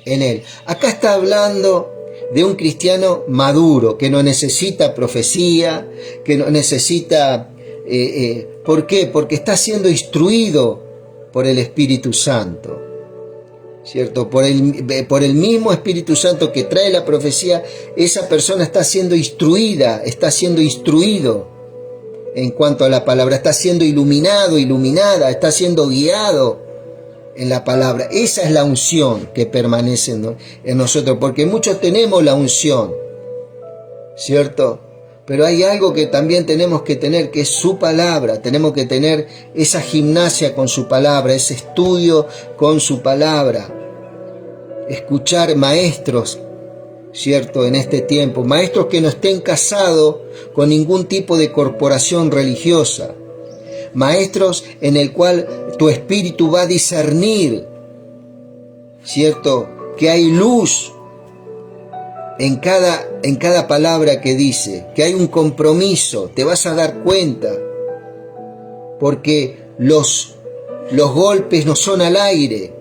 en él. Acá está hablando de un cristiano maduro que no necesita profecía, que no necesita... ¿por qué? Porque está siendo instruido por el Espíritu Santo. ¿Cierto? Por el mismo Espíritu Santo que trae la profecía, esa persona está siendo instruida, está siendo instruido en cuanto a la palabra, está siendo iluminado, iluminada, está siendo guiado en la palabra. Esa es la unción que permanece en nosotros, porque muchos tenemos la unción, ¿cierto? Pero hay algo que también tenemos que tener, que es su palabra. Tenemos que tener esa gimnasia con su palabra, ese estudio con su palabra. Escuchar maestros, ¿cierto? En este tiempo, maestros que no estén casados con ningún tipo de corporación religiosa. Maestros en el cual tu espíritu va a discernir, ¿cierto? Que hay luz en cada palabra que dice, que hay un compromiso, te vas a dar cuenta, porque los golpes no son al aire,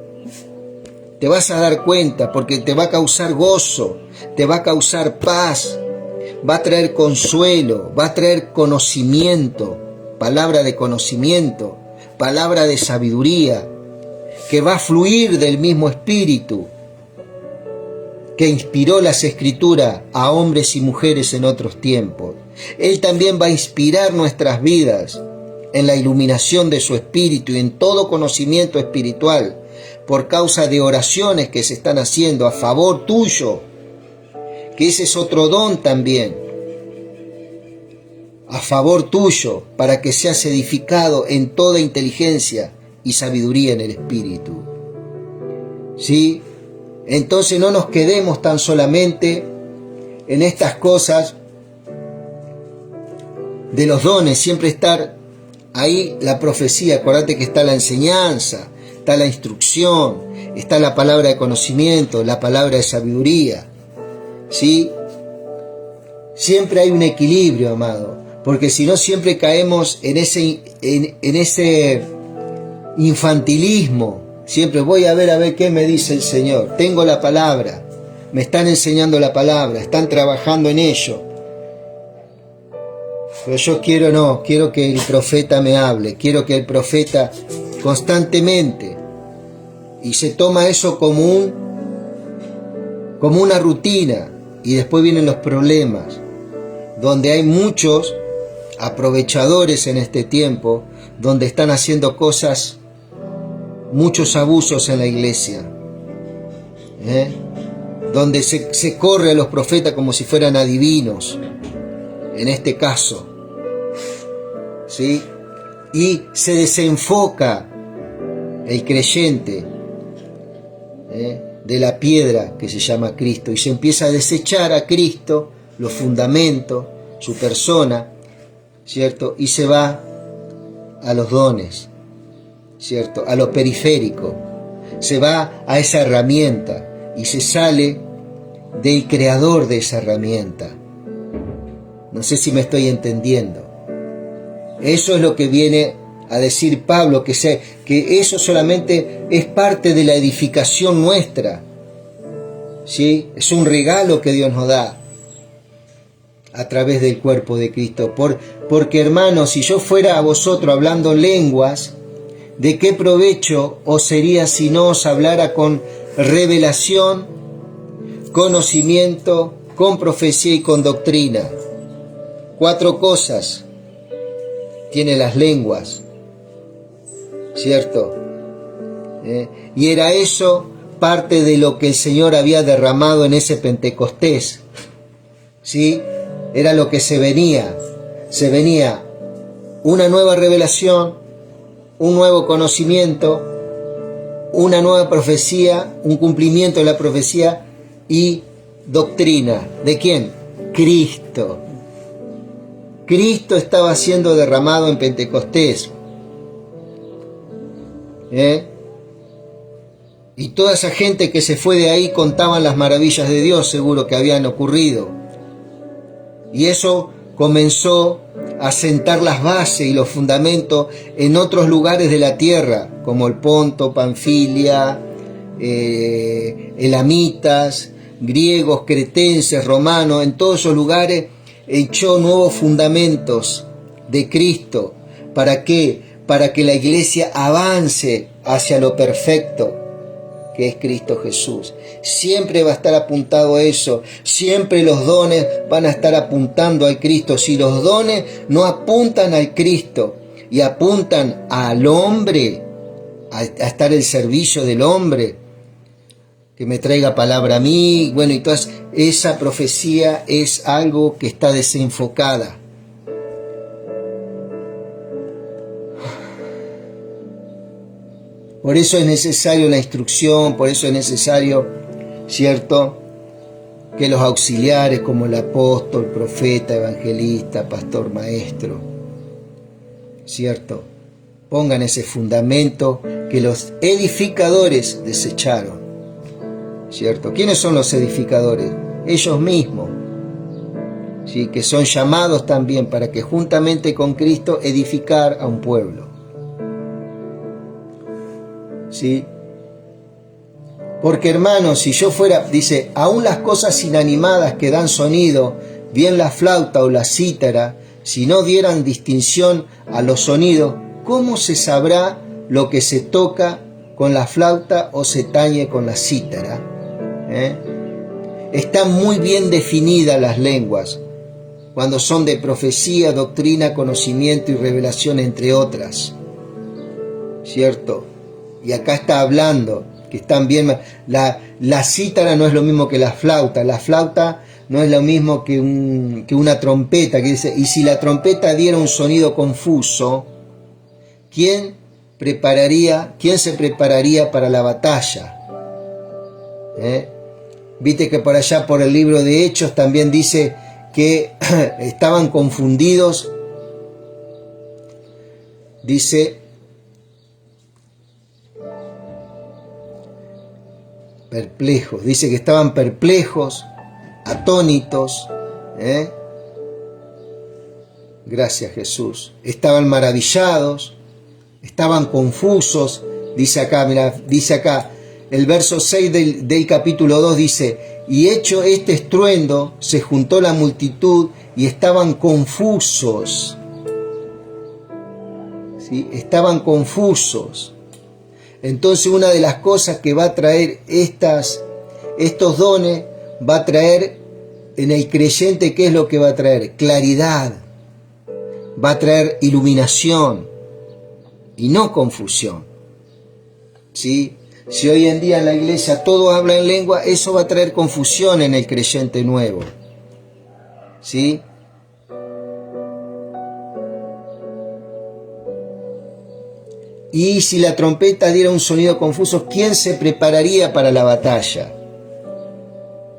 te vas a dar cuenta, porque te va a causar gozo, te va a causar paz, va a traer consuelo, va a traer conocimiento, palabra de conocimiento, palabra de sabiduría, que va a fluir del mismo espíritu que inspiró las Escrituras a hombres y mujeres en otros tiempos. Él también va a inspirar nuestras vidas en la iluminación de su Espíritu y en todo conocimiento espiritual, por causa de oraciones que se están haciendo a favor tuyo, que ese es otro don también. a favor tuyo, para que seas edificado en toda inteligencia y sabiduría en el Espíritu. ¿Sí? Entonces no nos quedemos tan solamente en estas cosas de los dones, siempre estar ahí la profecía. Acordate que está la enseñanza, está la instrucción, está la palabra de conocimiento, la palabra de sabiduría. ¿Sí? Siempre hay un equilibrio, amado, porque si no siempre caemos en ese infantilismo. Siempre voy a ver qué me dice el Señor. Tengo la palabra, me están enseñando la palabra, están trabajando en ello. Pero yo quiero que el profeta me hable, quiero que el profeta constantemente, y se toma eso como una rutina, y después vienen los problemas, donde hay muchos aprovechadores en este tiempo, donde están haciendo cosas, muchos abusos en la iglesia, donde se corre a los profetas como si fueran adivinos, en este caso, ¿sí? Y se desenfoca el creyente de la piedra que se llama Cristo, y se empieza a desechar a Cristo, los fundamentos, su persona, ¿cierto? Y se va a los dones, ¿cierto? A lo periférico, se va a esa herramienta y se sale del creador de esa herramienta. No sé si me estoy entendiendo. Eso es lo que viene a decir Pablo, que eso solamente es parte de la edificación nuestra, ¿sí? Es un regalo que Dios nos da a través del cuerpo de Cristo. Porque, hermanos, si yo fuera a vosotros hablando lenguas, ¿de qué provecho os sería si no os hablara con revelación, conocimiento, con profecía y con doctrina? 4 cosas tiene las lenguas, ¿cierto? Y era eso parte de lo que el Señor había derramado en ese Pentecostés, ¿sí? Era lo que se venía una nueva revelación, un nuevo conocimiento, una nueva profecía, un cumplimiento de la profecía y doctrina. ¿De quién? Cristo. Cristo estaba siendo derramado en Pentecostés. Y toda esa gente que se fue de ahí contaban las maravillas de Dios, seguro que habían ocurrido. Y eso comenzó a sentar las bases y los fundamentos en otros lugares de la tierra, como el Ponto, Panfilia, elamitas, griegos, cretenses, romanos. En todos esos lugares echó nuevos fundamentos de Cristo. ¿Para qué? Para que la iglesia avance hacia lo perfecto, que es Cristo Jesús. Siempre va a estar apuntado a eso. Siempre los dones van a estar apuntando al Cristo. Si los dones no apuntan al Cristo y apuntan al hombre, a estar el servicio del hombre, que me traiga palabra a mí, bueno, entonces esa profecía es algo que está desenfocada. Por eso es necesario la instrucción, por eso es necesario, ¿cierto?, que los auxiliares como el apóstol, profeta, evangelista, pastor, maestro, ¿cierto?, pongan ese fundamento que los edificadores desecharon, ¿cierto? ¿Quiénes son los edificadores? Ellos mismos, ¿sí?, que son llamados también para que juntamente con Cristo edificar a un pueblo. ¿Sí? Porque, hermanos, si yo fuera, dice, aún las cosas inanimadas que dan sonido, bien la flauta o la cítara, si no dieran distinción a los sonidos, ¿cómo se sabrá lo que se toca con la flauta o se tañe con la cítara? Están muy bien definidas las lenguas, cuando son de profecía, doctrina, conocimiento y revelación, entre otras, ¿cierto? Y acá está hablando que están bien. La cítara no es lo mismo que la flauta. La flauta no es lo mismo que una trompeta, que dice, y si la trompeta diera un sonido confuso, ¿quién se prepararía para la batalla? Viste que por allá, por el libro de Hechos, también dice que estaban confundidos, dice, perplejos, dice que estaban perplejos, atónitos, gracias Jesús, estaban maravillados, estaban confusos, dice acá, mira, dice acá, el verso 6 del capítulo 2 dice, y hecho este estruendo, se juntó la multitud y estaban confusos, ¿sí? Estaban confusos. Entonces una de las cosas que va a traer estos dones, va a traer en el creyente, ¿qué es lo que va a traer? Claridad, va a traer iluminación y no confusión, ¿sí? Si hoy en día en la iglesia todos hablan en lengua, eso va a traer confusión en el creyente nuevo, ¿sí? Y si la trompeta diera un sonido confuso, ¿quién se prepararía para la batalla?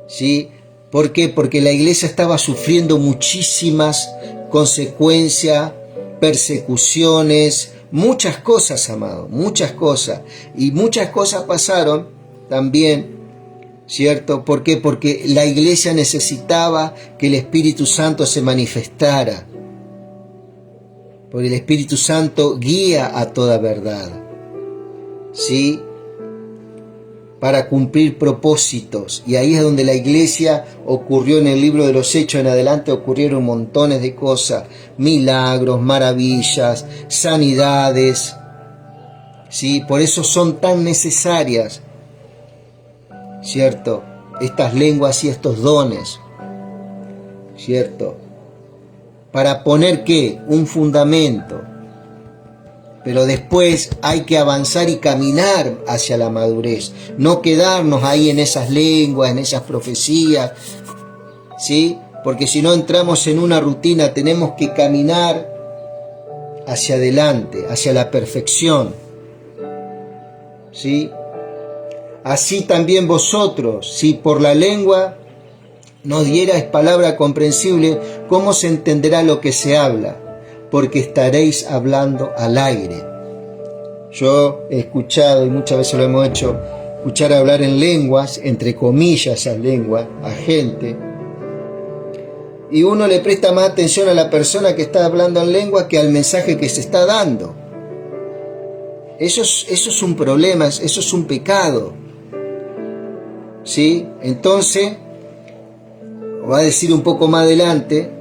¿Sí? ¿Por qué? Porque la iglesia estaba sufriendo muchísimas consecuencias, persecuciones, muchas cosas, amado, muchas cosas. Y muchas cosas pasaron también, ¿cierto? ¿Por qué? Porque la iglesia necesitaba que el Espíritu Santo se manifestara. Porque el Espíritu Santo guía a toda verdad, ¿sí? Para cumplir propósitos. Y ahí es donde la iglesia ocurrió, en el libro de los Hechos en adelante, ocurrieron montones de cosas, milagros, maravillas, sanidades, ¿sí? Por eso son tan necesarias, ¿cierto? Estas lenguas y estos dones, ¿cierto? Para poner, ¿qué? Un fundamento. Pero después hay que avanzar y caminar hacia la madurez. No quedarnos ahí en esas lenguas, en esas profecías, ¿sí? Porque si no entramos en una rutina, tenemos que caminar hacia adelante, hacia la perfección, ¿sí? Así también vosotros, si por la lengua nos dierais palabra comprensible, ¿cómo se entenderá lo que se habla? Porque estaréis hablando al aire. Yo he escuchado, y muchas veces lo hemos hecho, escuchar hablar en lenguas, entre comillas esas lenguas, a gente, y uno le presta más atención a la persona que está hablando en lengua que al mensaje que se está dando. Eso es un problema, eso es un pecado, ¿sí? Entonces, va a decir un poco más adelante,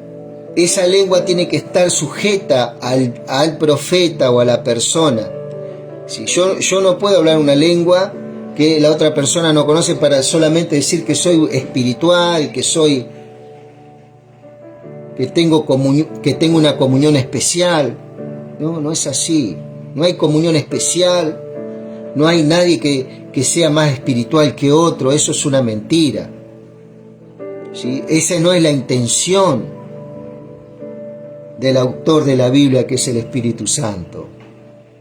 esa lengua tiene que estar sujeta al profeta o a la persona. Si yo no puedo hablar una lengua que la otra persona no conoce para solamente decir que soy espiritual, que tengo una comunión especial. No es así. No hay comunión especial, no hay nadie que sea más espiritual que otro, eso es una mentira, ¿sí? Esa no es la intención del autor de la Biblia, que es el Espíritu Santo,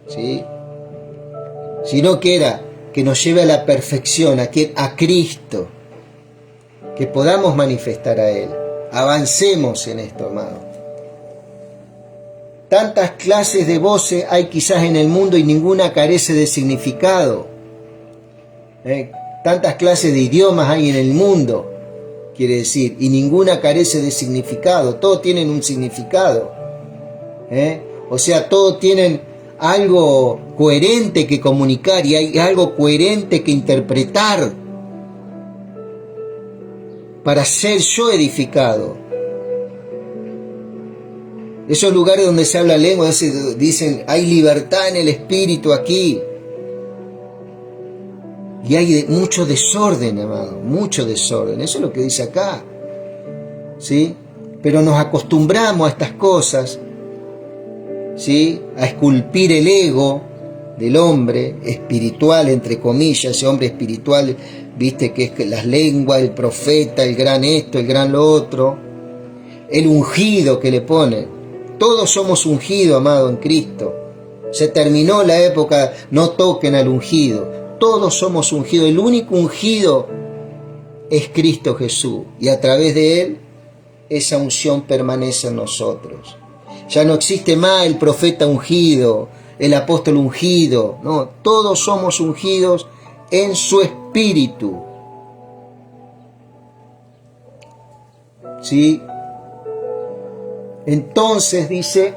¿sí? Sino que era que nos lleve a la perfección, a Cristo, que podamos manifestar a Él. Avancemos en esto, amado. Tantas clases de voces hay quizás en el mundo y ninguna carece de significado. Tantas clases de idiomas hay en el mundo, quiere decir, y ninguna carece de significado. Todos tienen un significado. O sea, todos tienen algo coherente que comunicar y hay algo coherente que interpretar para ser yo edificado. Esos lugares donde se habla lengua, dicen, hay libertad en el espíritu aquí. Y hay mucho desorden, amado, mucho desorden. Eso es lo que dice acá, ¿sí? Pero nos acostumbramos a estas cosas, ¿sí? A esculpir el ego del hombre espiritual, entre comillas, ese hombre espiritual viste que es que las lenguas, el profeta, el gran esto, el gran lo otro, el ungido que le ponen. Todos somos ungidos, amado, en Cristo. Se terminó la época, no toquen al ungido. Todos somos ungidos. El único ungido es Cristo Jesús. Y a través de Él, esa unción permanece en nosotros. Ya no existe más el profeta ungido, el apóstol ungido. No, todos somos ungidos en su espíritu. ¿Sí? Entonces dice,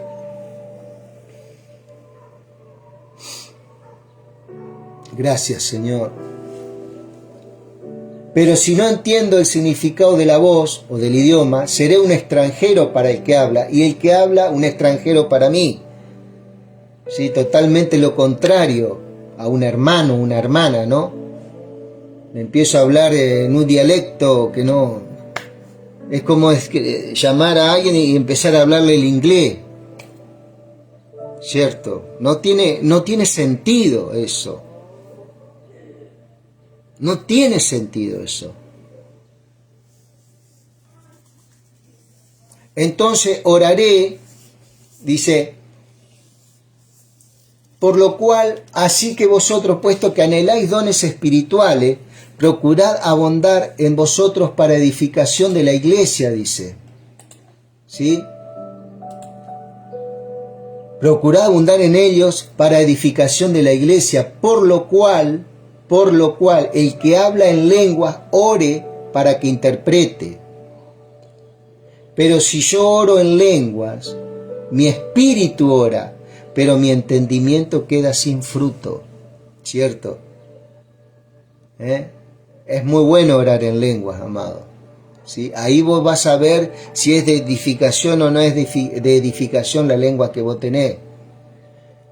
gracias Señor, pero si no entiendo el significado de la voz o del idioma, seré un extranjero para el que habla, y el que habla un extranjero para mí. ¿Sí? Totalmente lo contrario a un hermano, una hermana, ¿no? Empiezo a hablar en un dialecto que no... Es como llamar a alguien y empezar a hablarle el inglés. ¿Cierto? No tiene sentido eso. No tiene sentido eso. Entonces oraré, dice, por lo cual, así que vosotros, puesto que anheláis dones espirituales, procurad abundar en vosotros para edificación de la iglesia, dice. ¿Sí? Procurad abundar en ellos para edificación de la iglesia, por lo cual, el que habla en lenguas, ore para que interprete. Pero si yo oro en lenguas, mi espíritu ora, pero mi entendimiento queda sin fruto. ¿Cierto? Es muy bueno orar en lenguas, amado. ¿Sí? Ahí vos vas a ver si es de edificación o no es de edificación la lengua que vos tenés.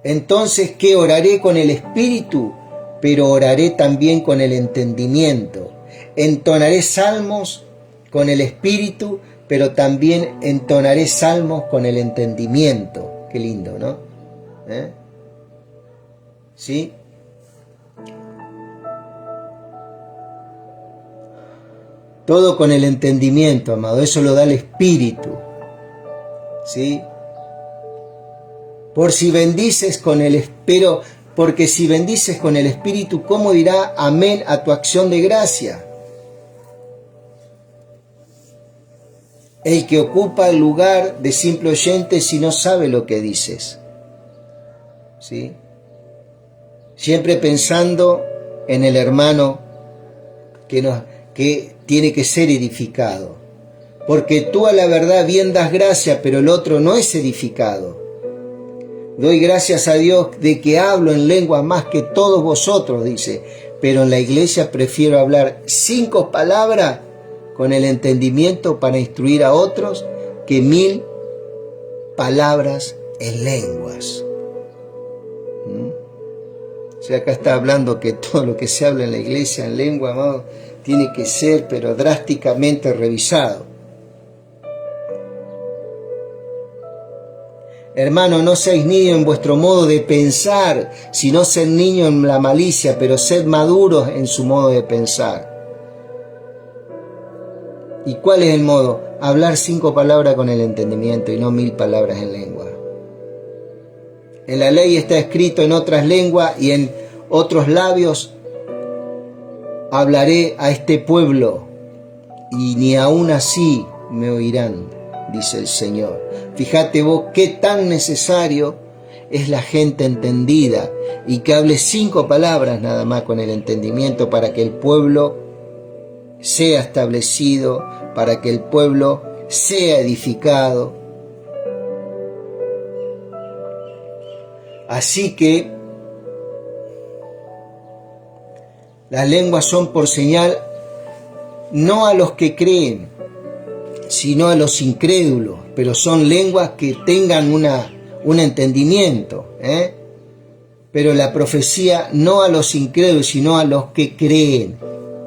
Entonces, ¿qué? Oraré con el espíritu, pero oraré también con el entendimiento. Entonaré salmos con el espíritu, pero también entonaré salmos con el entendimiento. Qué lindo, ¿no? ¿Sí? Todo con el entendimiento, amado. Eso lo da el Espíritu. ¿Sí? Porque si bendices con el Espíritu, ¿cómo dirá amén a tu acción de gracia? El que ocupa el lugar de simple oyente si no sabe lo que dices. ¿Sí? Siempre pensando en el hermano que tiene que ser edificado. Porque tú a la verdad bien das gracia, pero el otro no es edificado. Doy gracias a Dios de que hablo en lengua más que todos vosotros, dice, pero en la iglesia prefiero hablar 5 palabras con el entendimiento para instruir a otros que 1000 palabras en lenguas. O sea, acá está hablando que todo lo que se habla en la iglesia en lengua, amado, tiene que ser, pero drásticamente revisado. Hermano, no seáis niños en vuestro modo de pensar, sino sed niños en la malicia, pero sed maduros en su modo de pensar. ¿Y cuál es el modo? Hablar 5 palabras con el entendimiento y no 1000 palabras en lengua. En la ley está escrito en otras lenguas y en otros labios hablaré a este pueblo y ni aún así me oirán, dice el Señor. Fíjate vos qué tan necesario es la gente entendida y que hable 5 palabras nada más con el entendimiento para que el pueblo sea establecido, para que el pueblo sea edificado. Así que las lenguas son por señal no a los que creen, sino a los incrédulos, pero son lenguas que tengan un entendimiento, Pero la profecía no a los incrédulos, sino a los que creen,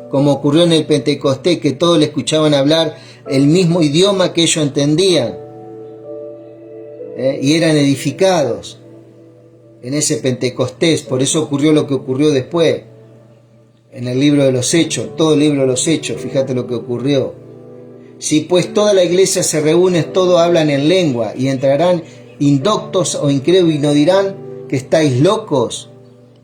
como ocurrió en el Pentecostés, que todos le escuchaban hablar el mismo idioma que ellos entendían, y eran edificados en ese Pentecostés. Por eso ocurrió lo que ocurrió después. en el libro de los Hechos, todo el libro de los Hechos, fíjate lo que ocurrió. Si pues toda la iglesia se reúne, todos hablan en lengua, y entrarán indoctos o incrédulos y no dirán que estáis locos.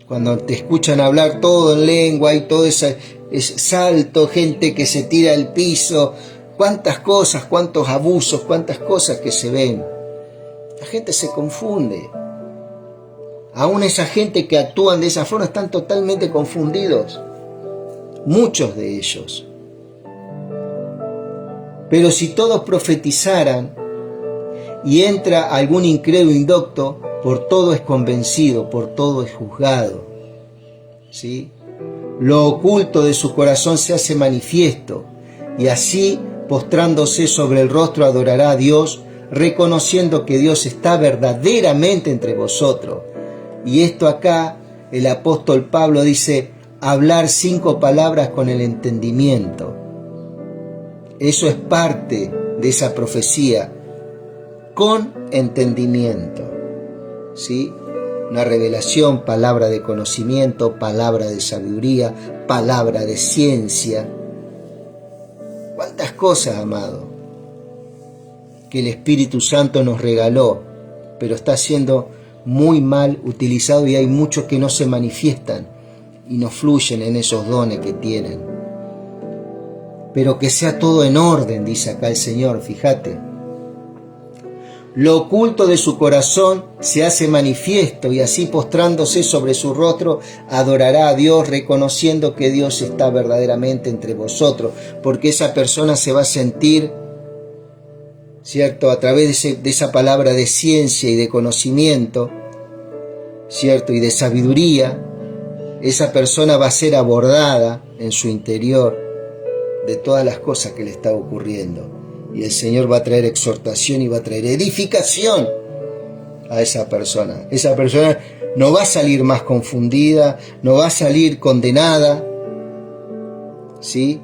Cuando te escuchan hablar todo en lengua y todo ese salto, gente que se tira al piso, cuántas cosas, cuántos abusos, cuántas cosas que se ven. La gente se confunde. Aún esa gente que actúan de esa forma están totalmente confundidos. Muchos de ellos. Pero si todos profetizaran y entra algún incrédulo indocto, por todo es convencido, por todo es juzgado. ¿Sí? Lo oculto de su corazón se hace manifiesto, y así, postrándose sobre el rostro, adorará a Dios, reconociendo que Dios está verdaderamente entre vosotros. Y esto acá, el apóstol Pablo dice, hablar 5 palabras con el entendimiento. Eso es parte de esa profecía, con entendimiento. ¿Sí? Una revelación, palabra de conocimiento, palabra de sabiduría, palabra de ciencia. ¿Cuántas cosas, amado, que el Espíritu Santo nos regaló, pero está siendo muy mal utilizado y hay muchos que no se manifiestan y no fluyen en esos dones que tienen? Pero que sea todo en orden, dice acá el Señor, fíjate. Lo oculto de su corazón se hace manifiesto, y así postrándose sobre su rostro adorará a Dios, reconociendo que Dios está verdaderamente entre vosotros, porque esa persona se va a sentir, ¿cierto?, a través de esa palabra de ciencia y de conocimiento, ¿cierto?, y de sabiduría. Esa persona va a ser abordada en su interior de todas las cosas que le está ocurriendo. Y el Señor va a traer exhortación y va a traer edificación a esa persona. Esa persona no va a salir más confundida, no va a salir condenada, ¿sí?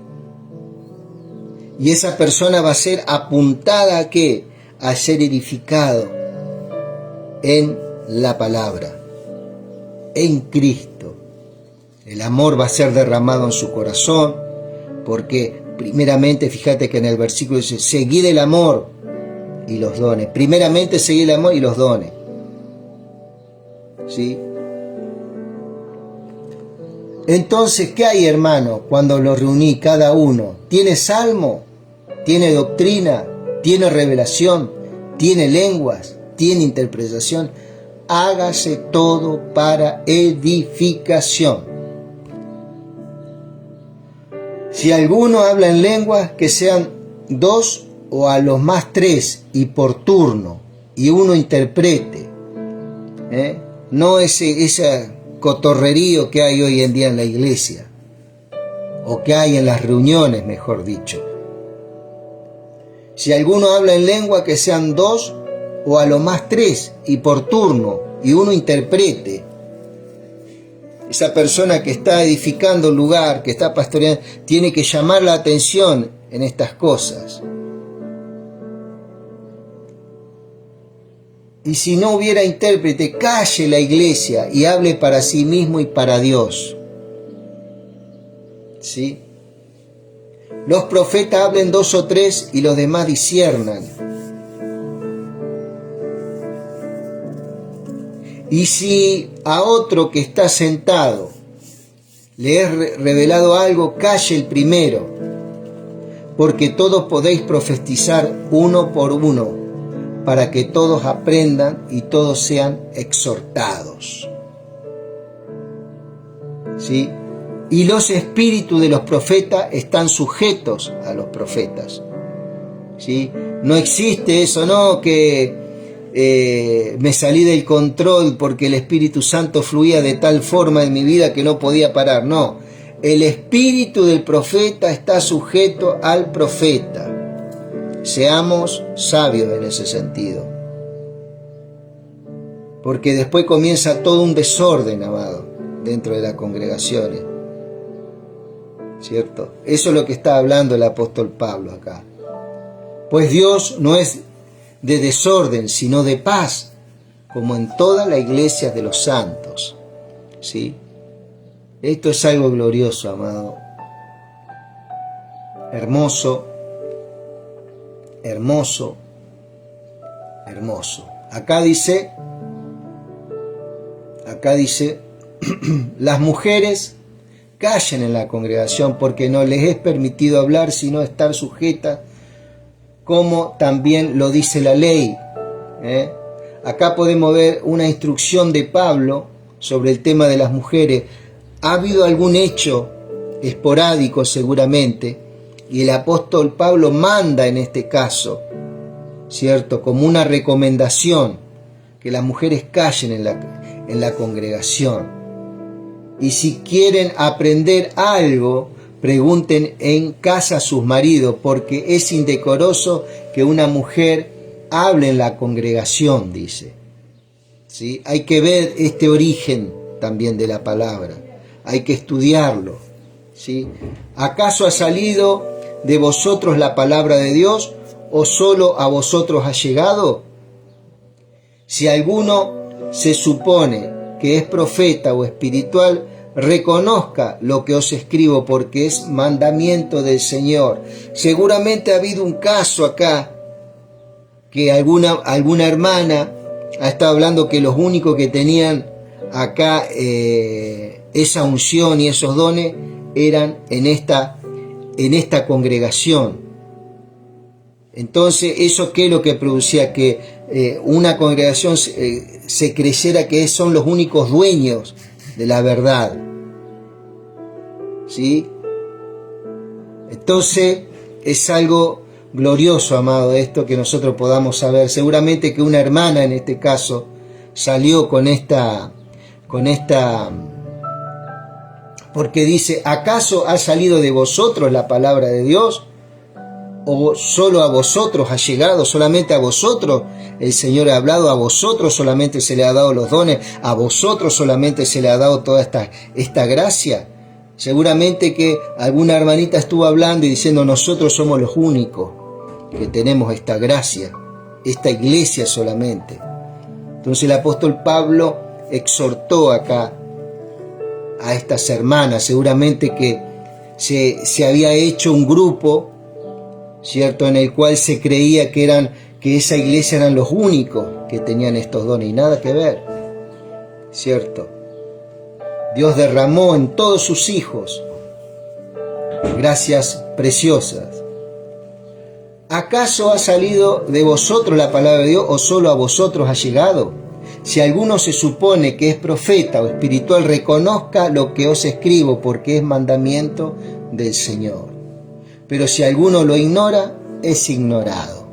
Y esa persona va a ser apuntada ¿a qué? A ser edificado en la palabra, en Cristo. El amor va a ser derramado en su corazón, porque primeramente, fíjate que en el versículo dice, seguid el amor y los dones. Primeramente seguid el amor y los dones. ¿Sí? Entonces, ¿qué hay, hermano, cuando los reuní cada uno? ¿Tiene salmo? ¿Tiene doctrina? ¿Tiene revelación? ¿Tiene lenguas? ¿Tiene interpretación? Hágase todo para edificación. Si alguno habla en lenguas, que sean 2 o a los más 3 y por turno, y uno interprete. No ese cotorrerío que hay hoy en día en la iglesia, o que hay en las reuniones, mejor dicho. Si alguno habla en lengua, que sean 2 o a lo más 3 y por turno, y uno interprete. Esa persona que está edificando el lugar, que está pastoreando, tiene que llamar la atención en estas cosas. Y si no hubiera intérprete, calle la iglesia y hable para sí mismo y para Dios. ¿Sí? Los profetas hablen 2 o 3 y los demás disciernan. Y si a otro que está sentado le es revelado algo, calle el primero, porque todos podéis profetizar uno por uno, para que todos aprendan y todos sean exhortados. ¿Sí? Y los espíritus de los profetas están sujetos a los profetas. ¿Sí? No existe eso, no, que me salí del control porque el Espíritu Santo fluía de tal forma en mi vida que no podía parar. No, el espíritu del profeta está sujeto al profeta. Seamos sabios en ese sentido, porque después comienza todo un desorden, amado, dentro de las congregaciones, ¿cierto? Eso es lo que está hablando el apóstol Pablo acá. Pues Dios no es de desorden, sino de paz, como en toda la iglesia de los santos. ¿Sí? Esto es algo glorioso, amado. Hermoso, hermoso, hermoso. Acá dice, las mujeres callen en la congregación porque no les es permitido hablar sino estar sujetas, como también lo dice la ley. Acá podemos ver una instrucción de Pablo sobre el tema de las mujeres. Ha habido algún hecho esporádico seguramente, y el apóstol Pablo manda en este caso, ¿cierto?, como una recomendación, que las mujeres callen en la congregación. Y si quieren aprender algo, pregunten en casa a sus maridos, porque es indecoroso que una mujer hable en la congregación, dice. ¿Sí? Hay que ver este origen también de la palabra, hay que estudiarlo. ¿Sí? ¿Acaso ha salido de vosotros la palabra de Dios, o solo a vosotros ha llegado? Si alguno se supone que es profeta o espiritual, reconozca lo que os escribo, porque es mandamiento del Señor. Seguramente ha habido un caso acá, que alguna hermana ha estado hablando que los únicos que tenían acá esa unción y esos dones eran en esta congregación. Entonces, ¿eso qué es lo que producía? Que una congregación se creyera que son los únicos dueños de la verdad. ¿Sí? Entonces, es algo glorioso, amado, esto que nosotros podamos saber. Seguramente que una hermana en este caso salió con esta, porque dice, ¿acaso ha salido de vosotros la palabra de Dios? ¿O solo a vosotros ha llegado? ¿Solamente a vosotros el Señor ha hablado? ¿A vosotros solamente se le ha dado los dones? ¿A vosotros solamente se le ha dado toda esta gracia? Seguramente que alguna hermanita estuvo hablando y diciendo, nosotros somos los únicos que tenemos esta gracia, esta iglesia solamente. Entonces el apóstol Pablo exhortó acá a estas hermanas, seguramente que se había hecho un grupo, ¿cierto?, en el cual se creía que esa iglesia eran los únicos que tenían estos dones, y nada que ver, ¿cierto? Dios derramó en todos sus hijos gracias preciosas. ¿Acaso ha salido de vosotros la palabra de Dios, o solo a vosotros ha llegado? Si alguno se supone que es profeta o espiritual, reconozca lo que os escribo, porque es mandamiento del Señor. Pero si alguno lo ignora, es ignorado.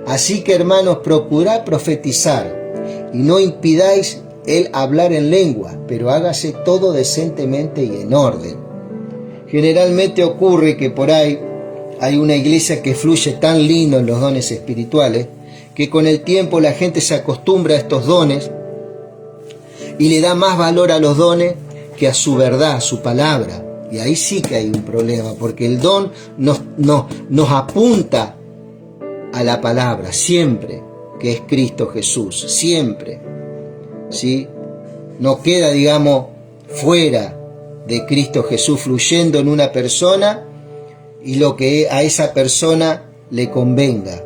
Así que, hermanos, procurad profetizar, y no impidáis el hablar en lengua, pero hágase todo decentemente y en orden. Generalmente ocurre que por ahí hay una iglesia que fluye tan lindo en los dones espirituales, que con el tiempo la gente se acostumbra a estos dones y le da más valor a los dones que a su verdad, a su palabra. Y ahí sí que hay un problema, porque el don nos apunta a la palabra, siempre, que es Cristo Jesús, siempre. ¿Sí? No queda, digamos, fuera de Cristo Jesús fluyendo en una persona y lo que a esa persona le convenga,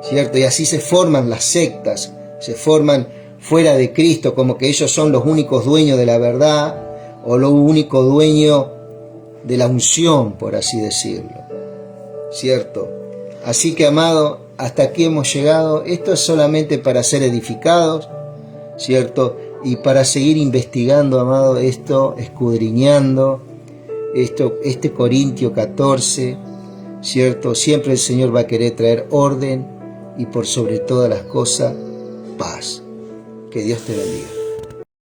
¿cierto? Y así se forman las sectas, se forman fuera de Cristo, como que ellos son los únicos dueños de la verdad, o lo único dueño de la unción, por así decirlo, ¿cierto? Así que, amado, hasta aquí hemos llegado. Esto es solamente para ser edificados, ¿cierto? Y para seguir investigando, amado, esto, escudriñando este Corintios 14, ¿cierto? Siempre el Señor va a querer traer orden y, por sobre todas las cosas, paz. Que Dios te bendiga.